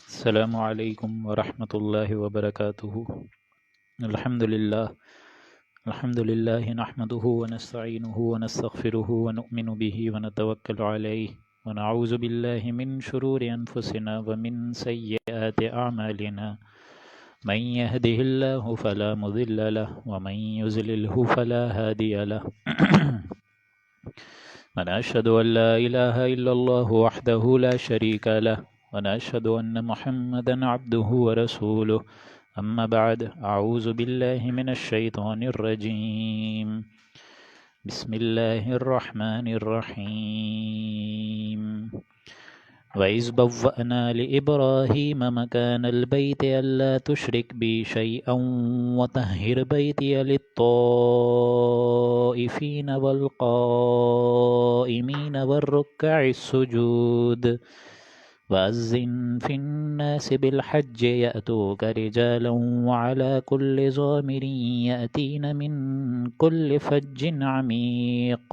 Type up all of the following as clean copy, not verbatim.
السلام علیکم ورحمۃ اللہ وبرکاتہ۔ الحمد للہ نحمده ونستعینه ونستغفره ونؤمن به ونتوکل علیہ ونعوذ باللہ من شرور انفسنا ومن سیئات اعمالنا من يهده الله فلا مضل له ومن يضلله فلا هادي له ونشهد ان لا اله الا الله وحده لا شريك له ونشهد أن محمدا عبده ورسوله أما بعد أعوذ بالله من الشيطان الرجيم بسم الله الرحمن الرحيم وإذ بوأنا لإبراهيم مكان البيت ألا تشرك بي شيئا وطهر بيتي للطائفين والقائمين والركع السجود وأذن في الناس بالحج يأتوك رجالا وعلى كل ضامر يأتين من كل فج عميق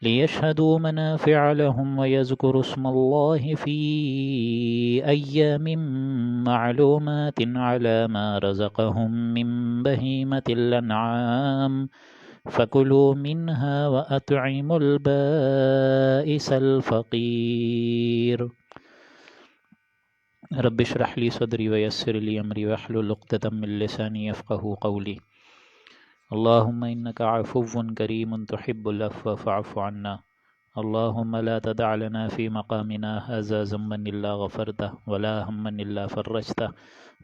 ليشهدوا منافع لهم ويذكروا اسم الله في أيام معلومات على ما رزقهم من بهيمة الأنعام فكلوا منها وأطعموا البائس الفقير رب اشرح لي صدري ويسر لي أمري واحلل عقدة من لساني يفقهوا قولي اللهم إنك عفو كريم تحب العفو فاعف عنا اللهم لا تدع لنا في مقامنا هذا ذنبا إلا غفرته ولا هما إلا فرجته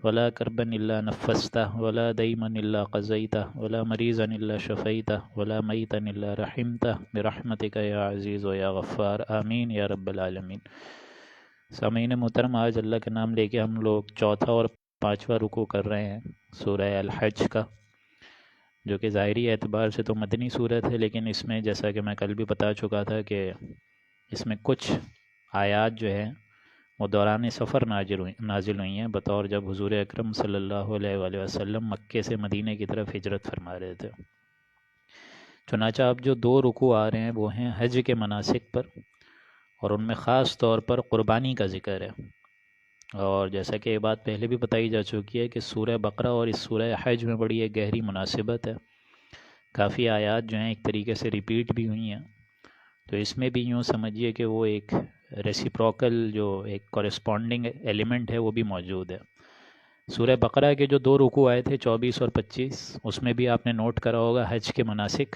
ولا كربا إلا نفسته ولا ديما إلا قضيته ولا مريضا إلا شفيته ولا ميتا إلا رحمته برحمتك يا عزيز ويا غفار آمين يا رب العالمين۔ سامعین محترم، آج اللہ کا نام لے کے ہم لوگ چوتھا اور پانچواں رکوع کر رہے ہیں سورہ الحج کا، جو کہ ظاہری اعتبار سے تو مدنی صورت ہے، لیکن اس میں جیسا کہ میں کل بھی بتا چکا تھا کہ اس میں کچھ آیات جو ہیں وہ دوران سفر نازل ہوئی ہیں، بطور جب حضور اکرم صلی اللہ علیہ وآلہ وسلم مکے سے مدینہ کی طرف ہجرت فرما رہے تھے۔ چنانچہ اب جو دو رکوع آ رہے ہیں وہ ہیں حج کے مناسک پر، اور ان میں خاص طور پر قربانی کا ذکر ہے۔ اور جیسا کہ یہ بات پہلے بھی بتائی جا چکی ہے کہ سورہ بقرہ اور اس سورہ حج میں بڑی ایک گہری مناسبت ہے، کافی آیات جو ہیں ایک طریقے سے ریپیٹ بھی ہوئی ہیں، تو اس میں بھی یوں سمجھیے کہ وہ ایک ریسیپروکل جو ایک کورسپونڈنگ ایلیمنٹ ہے وہ بھی موجود ہے۔ سورہ بقرہ کے جو دو رکوع آئے تھے 24 اور 25، اس میں بھی آپ نے نوٹ کرا ہوگا حج کے مناسک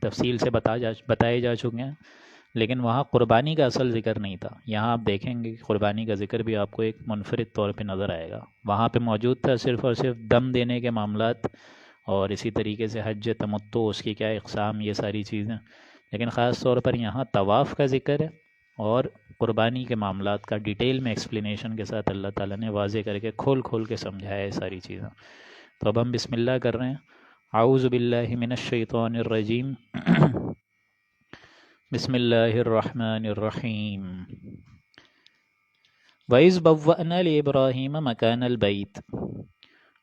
تفصیل سے بتائے جا چکے ہیں، لیکن وہاں قربانی کا اصل ذکر نہیں تھا۔ یہاں آپ دیکھیں گے کہ قربانی کا ذکر بھی آپ کو ایک منفرد طور پہ نظر آئے گا۔ وہاں پہ موجود تھا صرف اور صرف دم دینے کے معاملات، اور اسی طریقے سے حج تمتع، اس کی کیا اقسام، یہ ساری چیزیں، لیکن خاص طور پر یہاں طواف کا ذکر ہے اور قربانی کے معاملات کا ڈیٹیل میں ایکسپلینیشن کے ساتھ اللہ تعالیٰ نے واضح کر کے کھول کے سمجھایا ہے ساری چیزیں۔ تو اب ہم بسم اللہ کر رہے ہیں۔ اعوذ باللہ من الشیطان الرجیم بسم اللہ الرحمن الرحیم۔ وَإِذْ بَوَّأْنَا لِإِبْرَاهِيمَ مَكَانَ الْبَيْتِ،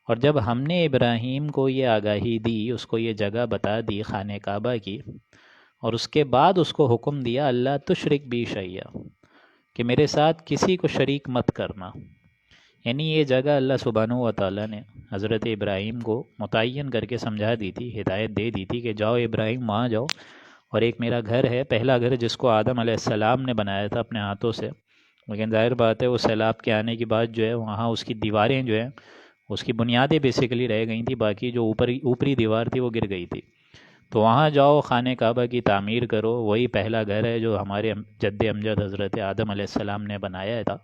اور جب ہم نے ابراہیم کو یہ آگاہی دی، اس کو یہ جگہ بتا دی خانہ کعبہ کی، اور اس کے بعد اس کو حکم دیا اللہ تشرک بی شیئا، کہ میرے ساتھ کسی کو شریک مت کرنا۔ یعنی یہ جگہ اللہ سبحانہ و تعالیٰ نے حضرت ابراہیم کو متعین کر کے سمجھا دی تھی، ہدایت دے دی تھی کہ جاؤ ابراہیم وہاں جاؤ، اور ایک میرا گھر ہے، پہلا گھر جس کو آدم علیہ السلام نے بنایا تھا اپنے ہاتھوں سے، لیکن ظاہر بات ہے وہ سیلاب کے آنے کے بعد جو ہے وہاں اس کی دیواریں جو ہیں، اس کی بنیادیں بیسیکلی رہ گئی تھیں، باقی جو اوپری دیوار تھی وہ گر گئی تھی۔ تو وہاں جاؤ، خانہ کعبہ کی تعمیر کرو، وہی پہلا گھر ہے جو ہمارے جد امجد حضرت آدم علیہ السلام نے بنایا تھا،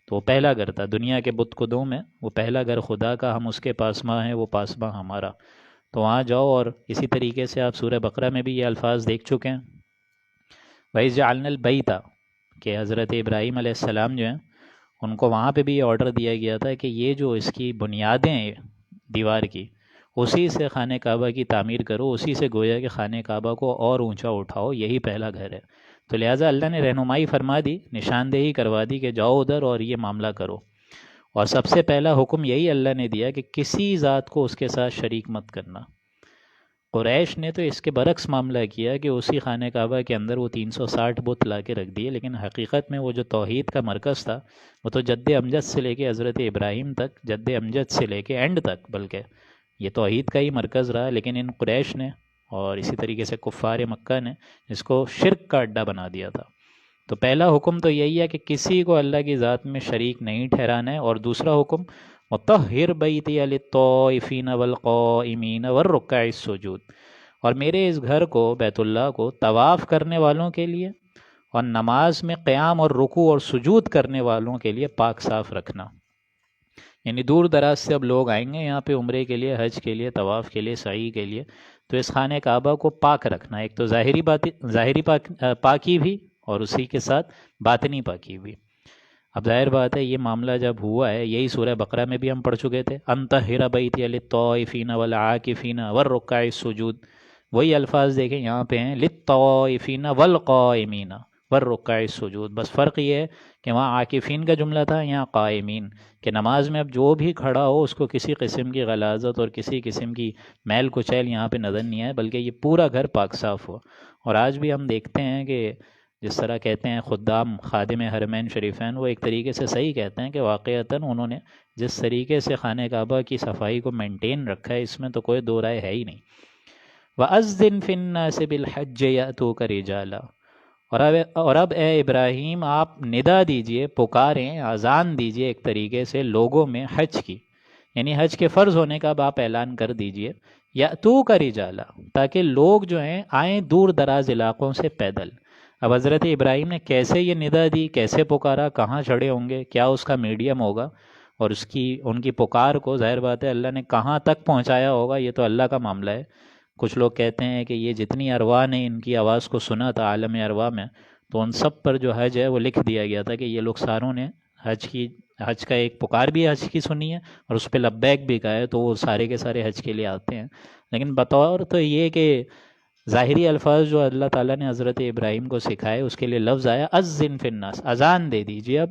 تو وہ پہلا گھر تھا۔ دنیا کے بت خدوں میں وہ پہلا گھر خدا کا، ہم اس کے پاسماں ہیں، وہ پاسماں ہمارا، تو وہاں جاؤ۔ اور اسی طریقے سے آپ سورہ بقرہ میں بھی یہ الفاظ دیکھ چکے ہیں، وَإِذْ جَعَلْنَا الْبَيْتَ، کہ حضرت ابراہیم علیہ السلام جو ہیں ان کو وہاں پہ بھی یہ آرڈر دیا گیا تھا کہ یہ جو اس کی بنیادیں ہیں دیوار کی، اسی سے خانہ کعبہ کی تعمیر کرو، اسی سے گویا کہ خانہ کعبہ کو اور اونچا اٹھاؤ، یہی پہلا گھر ہے۔ تو لہٰذا اللہ نے رہنمائی فرما دی، نشاندہی کروا دی کہ جاؤ ادھر اور یہ معاملہ کرو۔ اور سب سے پہلا حکم یہی اللہ نے دیا کہ کسی ذات کو اس کے ساتھ شریک مت کرنا۔ قریش نے تو اس کے برعکس معاملہ کیا کہ اسی خانہ کعبہ کے اندر وہ 360 بت لا کے رکھ دیے، لیکن حقیقت میں وہ جو توحید کا مرکز تھا وہ تو جد امجد سے لے کے حضرت ابراہیم تک، جد امجد سے لے کے اینڈ تک، بلکہ یہ توحید کا ہی مرکز رہا، لیکن ان قریش نے اور اسی طریقے سے کفار مکہ نے اس کو شرک کا اڈا بنا دیا تھا۔ تو پہلا حکم تو یہی ہے کہ کسی کو اللہ کی ذات میں شریک نہیں ٹھہرانا ہے، اور دوسرا حکم وَطَهِّرْ بَيْتِيَ لِلطَّائِفِينَ وَالْقَائِمِينَ وَالرُّكَّعِ السُّجُودِ، اور میرے اس گھر کو، بیت اللہ کو، طواف کرنے والوں کے لیے اور نماز میں قیام اور رکوع اور سجود کرنے والوں کے لیے پاک صاف رکھنا۔ یعنی دور دراز سے اب لوگ آئیں گے یہاں پہ عمرے کے لیے، حج کے لیے، طواف کے لیے، سعی کے لیے، تو اس خانہ کعبہ کو پاک رکھنا، ایک تو ظاہری پاکی بھی، اور اسی کے ساتھ باطنی پاکی بھی۔ اب ظاہر بات ہے یہ معاملہ جب ہوا ہے، یہی سورہ بقرہ میں بھی ہم پڑھ چکے تھے، انطہر بیتی للطائفین والعاکفین والرکع السجود، وہی الفاظ دیکھیں یہاں پہ ہیں للطائفین والقائمین والرکع السجود، بس فرق یہ ہے کہ وہاں عاکفین کا جملہ تھا، یہاں قائمین، کہ نماز میں اب جو بھی کھڑا ہو اس کو کسی قسم کی غلاظت اور کسی قسم کی میل کچیل یہاں پہ نظر نہیں آئے، بلکہ یہ پورا گھر پاک صاف ہو۔ اور آج بھی ہم دیکھتے ہیں کہ جس طرح کہتے ہیں خدام خادم حرمین شریفین، وہ ایک طریقے سے صحیح کہتے ہیں کہ واقعتاً انہوں نے جس طریقے سے خانہ کعبہ کی صفائی کو مینٹین رکھا ہے، اس میں تو کوئی دو رائے ہے ہی نہیں۔ وَأَذِّن فِي النَّاسِ بِالْحَجِّ يَأْتُوكَ رِجَالًا، اور اب اے ابراہیم آپ ندا دیجئے، پکاریں، اذان دیجئے ایک طریقے سے لوگوں میں حج کی، یعنی حج کے فرض ہونے کا اب آپ اعلان کر دیجئے، یأتوک رجالا، تاکہ لوگ جو ہیں آئیں دور دراز علاقوں سے پیدل۔ اب حضرت ابراہیم نے کیسے یہ ندا دی، کیسے پکارا، کہاں چڑھے ہوں گے، کیا اس کا میڈیم ہوگا، اور ان کی پکار کو ظاہر بات ہے اللہ نے کہاں تک پہنچایا ہوگا، یہ تو اللہ کا معاملہ ہے۔ کچھ لوگ کہتے ہیں کہ یہ جتنی ارواح نے ان کی آواز کو سنا تھا عالم ارواح میں، تو ان سب پر جو حج ہے وہ لکھ دیا گیا تھا کہ یہ لوگ ساروں نے حج کا ایک پکار بھی حج کی سنی ہے اور اس پہ لبیک بھی کہا ہے، تو وہ سارے کے سارے حج کے لیے آتے ہیں۔ لیکن بطور تو یہ کہ ظاہری الفاظ جو اللہ تعالیٰ نے حضرت ابراہیم کو سکھائے، اس کے لیے لفظ آیا اذن فی الناس، اذان دے دیجئے، اب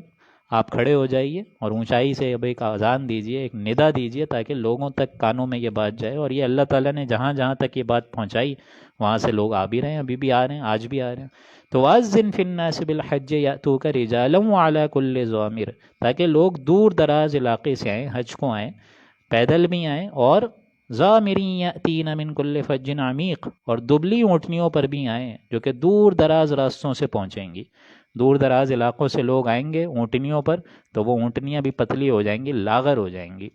آپ کھڑے ہو جائیے اور اونچائی سے اب ایک اذان دیجئے، ایک ندا دیجئے، تاکہ لوگوں تک کانوں میں یہ بات جائے۔ اور یہ اللہ تعالیٰ نے جہاں جہاں تک یہ بات پہنچائی وہاں سے لوگ آ بھی رہے ہیں، ابھی بھی آ رہے ہیں، آج بھی آ رہے ہیں۔ تو وَأَذِّن فِي النَّاسِ بِالْحَجِّ يَأْتُوكَ رِجَالًا وَعَلَىٰ كُلِّ ضَامِرٍ، تاکہ لوگ دور دراز علاقے سے آئیں، حج کو آئیں، پیدل بھی آئیں، اور ضَامِرٍ يَأْتِينَ مِن كُلِّ فَجٍّ عَمِيقٍ، اور دبلی اونٹنیوں پر بھی آئیں جو کہ دور دراز راستوں سے پہنچیں گی۔ دور دراز علاقوں سے لوگ آئیں گے اونٹنیوں پر، تو وہ اونٹنیاں بھی پتلی ہو جائیں گی، لاغر ہو جائیں گی،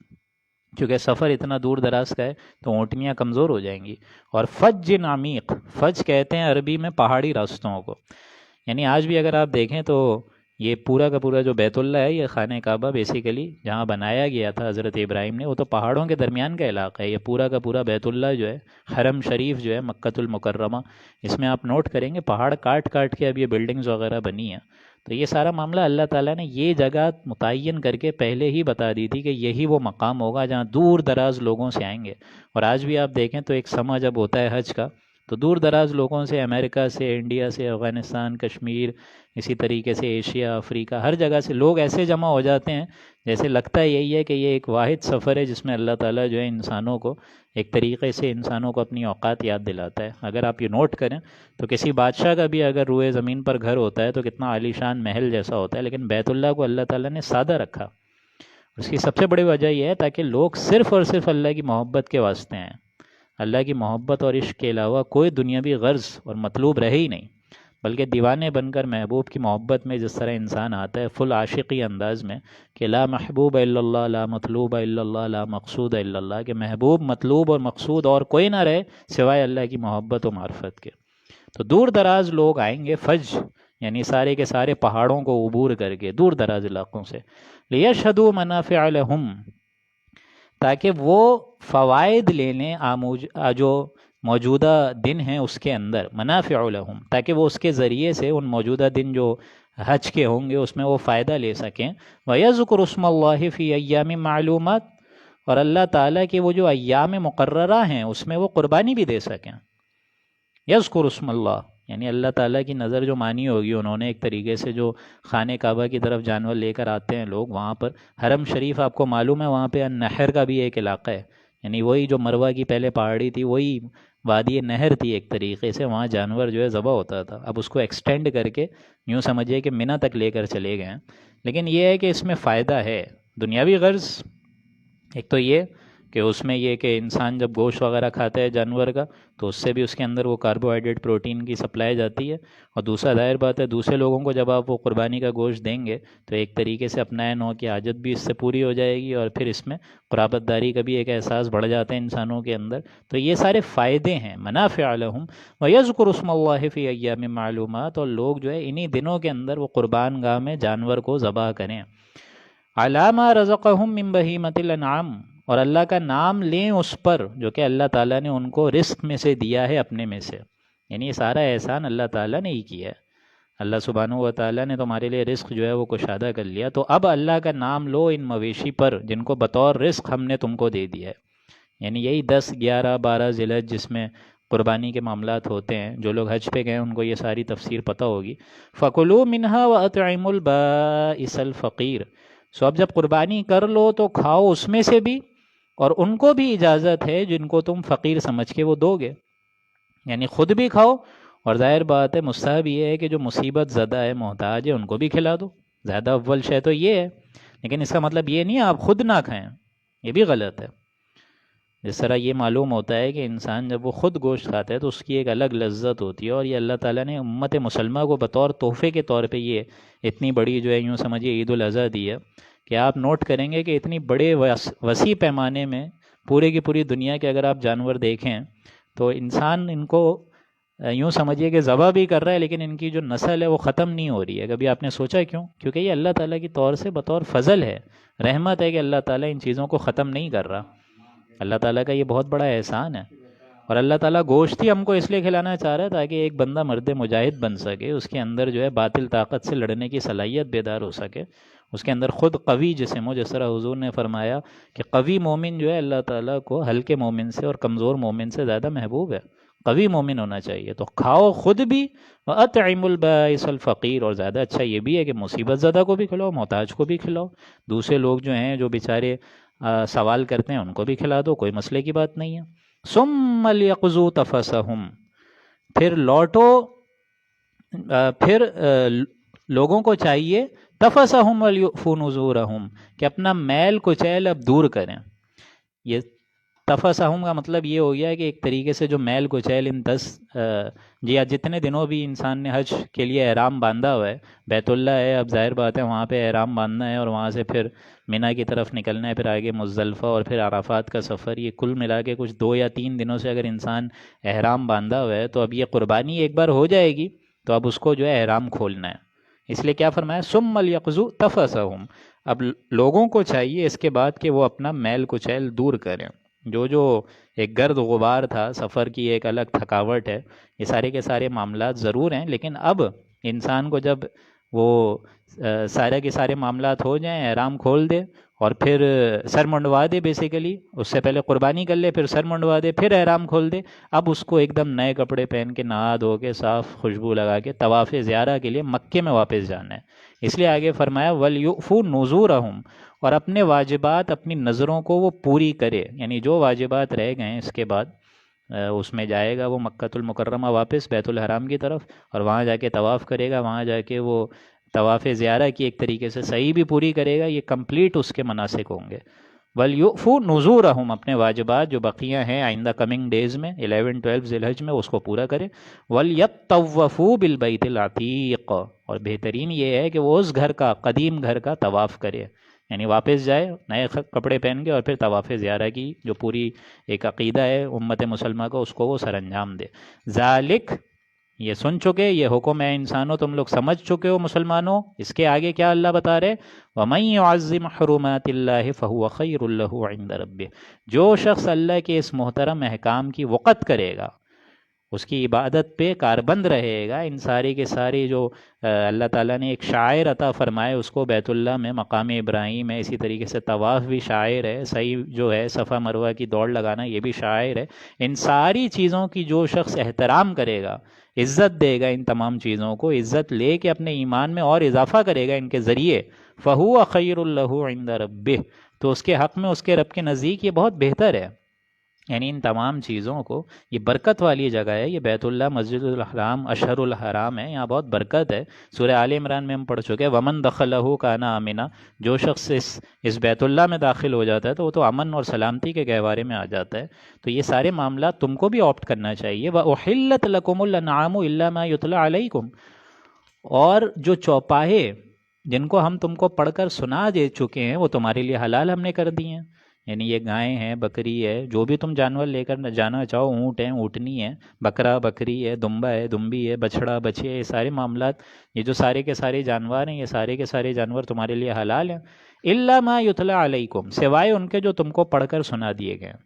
کیونکہ سفر اتنا دور دراز کا ہے تو اونٹنیاں کمزور ہو جائیں گی۔ اور فج عمیق، فج کہتے ہیں عربی میں پہاڑی راستوں کو، یعنی آج بھی اگر آپ دیکھیں تو یہ پورا کا پورا جو بیت اللہ ہے، یہ خانہ کعبہ بیسیکلی جہاں بنایا گیا تھا حضرت ابراہیم نے، وہ تو پہاڑوں کے درمیان کا علاقہ ہے۔ یہ پورا کا پورا بیت اللہ جو ہے، حرم شریف جو ہے مکۃ المکرمہ، اس میں آپ نوٹ کریں گے پہاڑ کاٹ کاٹ کے اب یہ بلڈنگز وغیرہ بنی ہیں۔ تو یہ سارا معاملہ اللہ تعالیٰ نے یہ جگہ متعین کر کے پہلے ہی بتا دی تھی کہ یہی وہ مقام ہوگا جہاں دور دراز لوگوں سے آئیں گے۔ اور آج بھی آپ دیکھیں تو ایک سماں جب ہوتا ہے حج کا، تو دور دراز لوگوں سے، امریکہ سے، انڈیا سے، افغانستان، کشمیر، اسی طریقے سے ایشیا، افریقہ، ہر جگہ سے لوگ ایسے جمع ہو جاتے ہیں جیسے لگتا ہے یہی ہے کہ یہ ایک واحد سفر ہے جس میں اللہ تعالیٰ جو ہے انسانوں کو ایک طریقے سے انسانوں کو اپنی اوقات یاد دلاتا ہے۔ اگر آپ یہ نوٹ کریں تو کسی بادشاہ کا بھی اگر روئے زمین پر گھر ہوتا ہے تو کتنا عالی شان محل جیسا ہوتا ہے، لیکن بیت اللہ کو اللہ تعالیٰ نے سادہ رکھا۔ اس کی سب سے بڑی وجہ یہ ہے تاکہ لوگ صرف اور صرف اللہ کی محبت کے واسطے ہیں، اللہ کی محبت اور عشق کے علاوہ کوئی دنیاوی غرض اور مطلوب رہے ہی نہیں، بلکہ دیوانے بن کر محبوب کی محبت میں جس طرح انسان آتا ہے فل عاشقی انداز میں کہ لا محبوب الا اللہ، لا مطلوب الا اللہ، لا مقصود الا اللہ، کہ محبوب، مطلوب اور مقصود اور کوئی نہ رہے سوائے اللہ کی محبت و معرفت کے۔ تو دور دراز لوگ آئیں گے، فج یعنی سارے کے سارے پہاڑوں کو عبور کر کے دور دراز علاقوں سے، لیشہدوا منافع لہم، تاکہ وہ فوائد لے لیں جو موجودہ دن ہیں اس کے اندر، منافع لہم، تاکہ وہ اس کے ذریعے سے ان موجودہ دن جو حج کے ہوں گے اس میں وہ فائدہ لے سکیں۔ وَيَذْكُرُ اسْمَ اللَّهِ فِي أَيَّامٍ معلومات، اور اللہ تعالیٰ کے وہ جو ایام مقررہ ہیں اس میں وہ قربانی بھی دے سکیں۔ یذکر اسم اللہ، یعنی اللہ تعالیٰ کی نظر جو مانی ہوگی انہوں نے ایک طریقے سے، جو خانہ کعبہ کی طرف جانور لے کر آتے ہیں لوگ وہاں پر، حرم شریف آپ کو معلوم ہے وہاں پہ النحر کا بھی ایک علاقہ ہے، یعنی وہی جو مروہ کی پہلے پہاڑی تھی وہی وادی نہر تھی ایک طریقے سے، وہاں جانور جو ہے ذبح ہوتا تھا، اب اس کو ایکسٹینڈ کر کے یوں سمجھیے کہ منی تک لے کر چلے گئے ہیں۔ لیکن یہ ہے کہ اس میں فائدہ ہے، دنیاوی غرض ایک تو یہ کہ اس میں یہ کہ انسان جب گوشت وغیرہ کھاتا ہے جانور کا تو اس سے بھی اس کے اندر وہ کاربوہائیڈریٹ پروٹین کی سپلائی جاتی ہے، اور دوسرا ظاہر بات ہے دوسرے لوگوں کو جب آپ وہ قربانی کا گوشت دیں گے تو ایک طریقے سے اپنائے نو کی حاجت بھی اس سے پوری ہو جائے گی، اور پھر اس میں قرابت داری کا بھی ایک احساس بڑھ جاتا ہے انسانوں کے اندر۔ تو یہ سارے فائدے ہیں، منافع لہم وَيَذْكُرُ اسْمَ اللَّهِ فِي أَيَّامٍ مَّعْلُومَاتٍ، اور لوگ جو ہے انہی دنوں کے اندر وہ قربان گاہ میں جانور کو ذبح کریں۔ عَلَىٰ مَا رَزَقَهُم مِّن بَهِيمَةِ الْأَنْعَامِ، اور اللہ کا نام لیں اس پر جو کہ اللہ تعالیٰ نے ان کو رزق میں سے دیا ہے، اپنے میں سے، یعنی یہ سارا احسان اللہ تعالیٰ نے ہی کیا ہے۔ اللہ سبحانہ و تعالیٰ نے تمہارے لیے رزق جو ہے وہ کشادہ کر لیا، تو اب اللہ کا نام لو ان مویشی پر جن کو بطور رزق ہم نے تم کو دے دیا ہے، یعنی یہی 10، 11، 12 ذی الحج جس میں قربانی کے معاملات ہوتے ہیں۔ جو لوگ حج پہ گئے ان کو یہ ساری تفسیر پتہ ہوگی۔ فَكُلُوا مِنْهَا وَأَطْعِمُوا الْبَائِسَ الْفَقِيرَ، سو اب جب قربانی کر لو تو کھاؤ اس میں سے بھی، اور ان کو بھی اجازت ہے جن کو تم فقیر سمجھ کے وہ دو گے، یعنی خود بھی کھاؤ، اور ظاہر بات ہے مستحب یہ ہے کہ جو مصیبت زدہ ہے، محتاج ہے، ان کو بھی کھلا دو، زیادہ اول شے تو یہ ہے۔ لیکن اس کا مطلب یہ نہیں آپ خود نہ کھائیں، یہ بھی غلط ہے۔ جس طرح یہ معلوم ہوتا ہے کہ انسان جب وہ خود گوشت کھاتا ہے تو اس کی ایک الگ لذت ہوتی ہے، اور یہ اللہ تعالیٰ نے امت مسلمہ کو بطور تحفے کے طور پہ یہ اتنی بڑی جو ہے یوں سمجھیے عید الاضحیٰ دی ہے، کہ آپ نوٹ کریں گے کہ اتنی بڑے وسیع پیمانے میں پورے کی پوری دنیا کے اگر آپ جانور دیکھیں تو انسان ان کو یوں سمجھیے کہ ذبح بھی کر رہا ہے، لیکن ان کی جو نسل ہے وہ ختم نہیں ہو رہی ہے۔ کبھی آپ نے سوچا کیوں؟ کیونکہ یہ اللہ تعالیٰ کی طور سے بطور فضل ہے، رحمت ہے کہ اللہ تعالیٰ ان چیزوں کو ختم نہیں کر رہا۔ اللہ تعالیٰ کا یہ بہت بڑا احسان ہے، اور اللہ تعالیٰ گوشت ہی ہم کو اس لیے کھلانا چاہ رہا ہے تاکہ ایک بندہ مرد مجاہد بن سکے، اس کے اندر جو ہے باطل طاقت سے لڑنے کی صلاحیت بیدار ہو سکے، اس کے اندر خود قوی جسم ہو، جس طرح حضور نے فرمایا کہ قوی مومن جو ہے اللہ تعالیٰ کو ہلکے مومن سے اور کمزور مومن سے زیادہ محبوب ہے، قوی مومن ہونا چاہیے۔ تو کھاؤ خود بھی، وَأَطْعِمُوا الْبَائِسَ الْفَقِيرَ، اور زیادہ اچھا یہ بھی ہے کہ مصیبت زدہ کو بھی کھلاؤ، محتاج کو بھی کھلاؤ، دوسرے لوگ جو ہیں جو بیچارے سوال کرتے ہیں ان کو بھی کھلا دو، کوئی مسئلے کی بات نہیں ہے۔ ثُمَّ لْيَقْضُوا تَفَثَهُمْ، پھر لوٹو، پھر لوگوں کو چاہیے تَفَثَهُمْ وَلْيُؤْفُوا نُذُورَهُمْ، کہ اپنا میل کچیل اب دور کریں۔ یہ تفصہم کا مطلب یہ ہو گیا کہ ایک طریقے سے جو میل کچیل ان 10 جتنے دنوں بھی انسان نے حج کے لیے احرام باندھا ہوا ہے، بیت اللہ ہے، اب ظاہر بات ہے وہاں پہ احرام باندھنا ہے، اور وہاں سے پھر منی کی طرف نکلنا ہے، پھر آگے مزدلفہ اور پھر عرفات کا سفر، یہ کل ملا کے کچھ 2 یا 3 دنوں سے اگر انسان احرام باندھا ہوا ہے تو اب یہ قربانی ایک بار ہو جائے گی تو اب اس کو جو ہے احرام کھولنا ہے۔ اس لیے کیا فرمایا؟ ثُمَّ لْيَقْضُوا تَفَثَهُمْ، اب لوگوں کو چاہیے اس کے بعد کہ وہ اپنا میل کچیل دور کریں، جو ایک گرد غبار تھا، سفر کی ایک الگ تھکاوٹ ہے، یہ سارے کے سارے معاملات ضرور ہیں، لیکن اب انسان کو جب وہ سارے کے سارے معاملات ہو جائیں، احرام کھول دے اور پھر سر منڈوا دے، بیسیکلی اس سے پہلے قربانی کر لے، پھر سر منڈوا دے، پھر احرام کھول دے، اب اس کو ایک دم نئے کپڑے پہن کے نہا دھو کے صاف خوشبو لگا کے طواف زیارہ کے لیے مکے میں واپس جانا ہے۔ اس لیے آگے فرمایا وَلْيُؤْفُوا نُذُورَهُمْ، اور اپنے واجبات، اپنی نظروں کو وہ پوری کرے، یعنی جو واجبات رہ گئے ہیں اس کے بعد اس میں جائے گا وہ مکۃ المکرمہ واپس بیت الحرام کی طرف، اور وہاں جا کے طواف کرے گا، وہاں جا کے وہ طواف زیارہ کی ایک طریقے سے صحیح بھی پوری کرے گا، یہ کمپلیٹ اس کے مناسک ہوں گے۔ وَلْيُؤْفُوا نُذُورَهُمْ، اپنے واجبات جو بقیہ ہیں آئندہ کمنگ ڈیز میں 11، 12 ذی الحج میں اس کو پورا کرے۔ وَلْيَطَّوَّفُوا بِالْبَيْتِ الْعَتِيقِ، اور بہترین یہ ہے کہ وہ اس گھر کا، قدیم گھر کا طواف کرے، یعنی واپس جائے نئے کپڑے پہن کے اور پھر طواف زیارہ کی جو پوری ایک عقیدہ ہے امت مسلمہ کا، اس کو وہ سر انجام دے۔ ذالک، یہ سن چکے، یہ حکم ہے انسانوں، تم لوگ سمجھ چکے ہو مسلمانوں۔ اس کے آگے کیا اللہ بتا رہے؟ وَمَن يُعَظِّمْ حُرُمَاتِ اللَّهِ فَهُوَ خَيْرٌ لَهُ عِندَ رَبِّهِ، جو شخص اللہ کے اس محترم احکام کی وقت کرے گا، اس کی عبادت پہ کاربند رہے گا، ان ساری کے ساری جو اللہ تعالیٰ نے ایک شاعر عطا فرمائے اس کو بیت اللہ میں، مقام ابراہیم ہے، اسی طریقے سے طواف بھی شاعر ہے، صحیح جو ہے صفا مروہ کی دوڑ لگانا یہ بھی شاعر ہے، ان ساری چیزوں کی جو شخص احترام کرے گا، عزت دے گا، ان تمام چیزوں کو عزت لے کے اپنے ایمان میں اور اضافہ کرے گا ان کے ذریعے، فَهُوَ خَيْرٌ لَهُ عِندَ رَبِّهِ، تو اس کے حق میں اس کے رب کے نزدیک یہ بہت بہتر ہے۔ یعنی ان تمام چیزوں کو، یہ برکت والی جگہ ہے، یہ بیت اللہ، مسجد الحرام، اشہر الحرام ہے، یہاں بہت برکت ہے۔ سورہ آل عمران میں ہم پڑھ چکے ہیں ومن دخلہ کان آمنا، جو شخص اس بیت اللہ میں داخل ہو جاتا ہے تو وہ تو امن اور سلامتی کے گہوارے میں آ جاتا ہے۔ تو یہ سارے معاملات تم کو بھی آپٹ کرنا چاہیے۔ وَأُحِلَّتْ لَكُمُ الْأَنْعَامُ إِلَّا مَا يُتْلَى عَلَيْكُمْ، اور جو چوپاہے جن کو ہم تم کو پڑھ کر سنا دے چکے ہیں وہ تمہارے لیے حلال ہم نے کر دی ہیں۔ یعنی یہ گائیں ہیں، بکری ہے، جو بھی تم جانور لے کر جانا چاہو، اونٹ ہیں، اونٹنی ہے، بکرا بکری ہے، دمبا ہے، دمبی ہے، بچھڑا بچے، یہ سارے معاملات، یہ جو سارے کے سارے جانور ہیں، یہ سارے کے سارے جانور تمہارے لیے حلال ہیں۔ الا ما یتلی علیکم، سوائے ان کے جو تم کو پڑھ کر سنا دیے گئے ہیں۔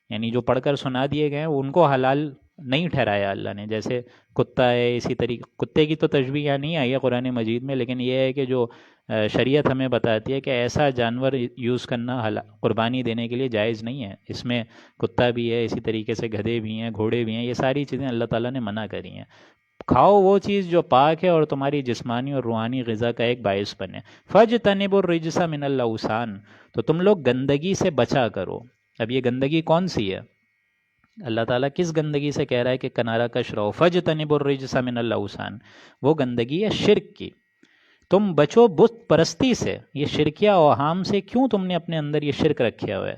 یعنی جو پڑھ کر سنا دیے گئے ہیں ان کو حلال نہیں ٹھہرایا اللہ نے، جیسے کتا ہے، اسی طریقے کتے کی تو تشبیہ یہاں نہیں آئی ہے قرآن مجید میں، لیکن یہ ہے کہ جو شریعت ہمیں بتاتی ہے کہ ایسا جانور یوز کرنا قربانی دینے کے لیے جائز نہیں ہے۔ اس میں کتا بھی ہے، اسی طریقے سے گدھے بھی ہیں، گھوڑے بھی ہیں، یہ ساری چیزیں اللہ تعالیٰ نے منع کری ہیں۔ کھاؤ وہ چیز جو پاک ہے اور تمہاری جسمانی اور روحانی غذا کا ایک باعث بنے۔ فَاجْتَنِبُوا الرِّجْسَ مِنَ الْأَوْثَانِ، تو تم لوگ گندگی سے بچا کرو۔ اب یہ گندگی کون سی ہے؟ اللہ تعالیٰ کس گندگی سے کہہ رہا ہے کہ کنارہ کش رہو؟ فَاجْتَنِبُوا الرِّجْسَ مِنَ الْأَوْثَانِ، وہ گندگی ہے شرک کی۔ تم بچو بت پرستی سے، یہ شرکیہ اوہام سے، کیوں تم نے اپنے اندر یہ شرک رکھے ہوئے؟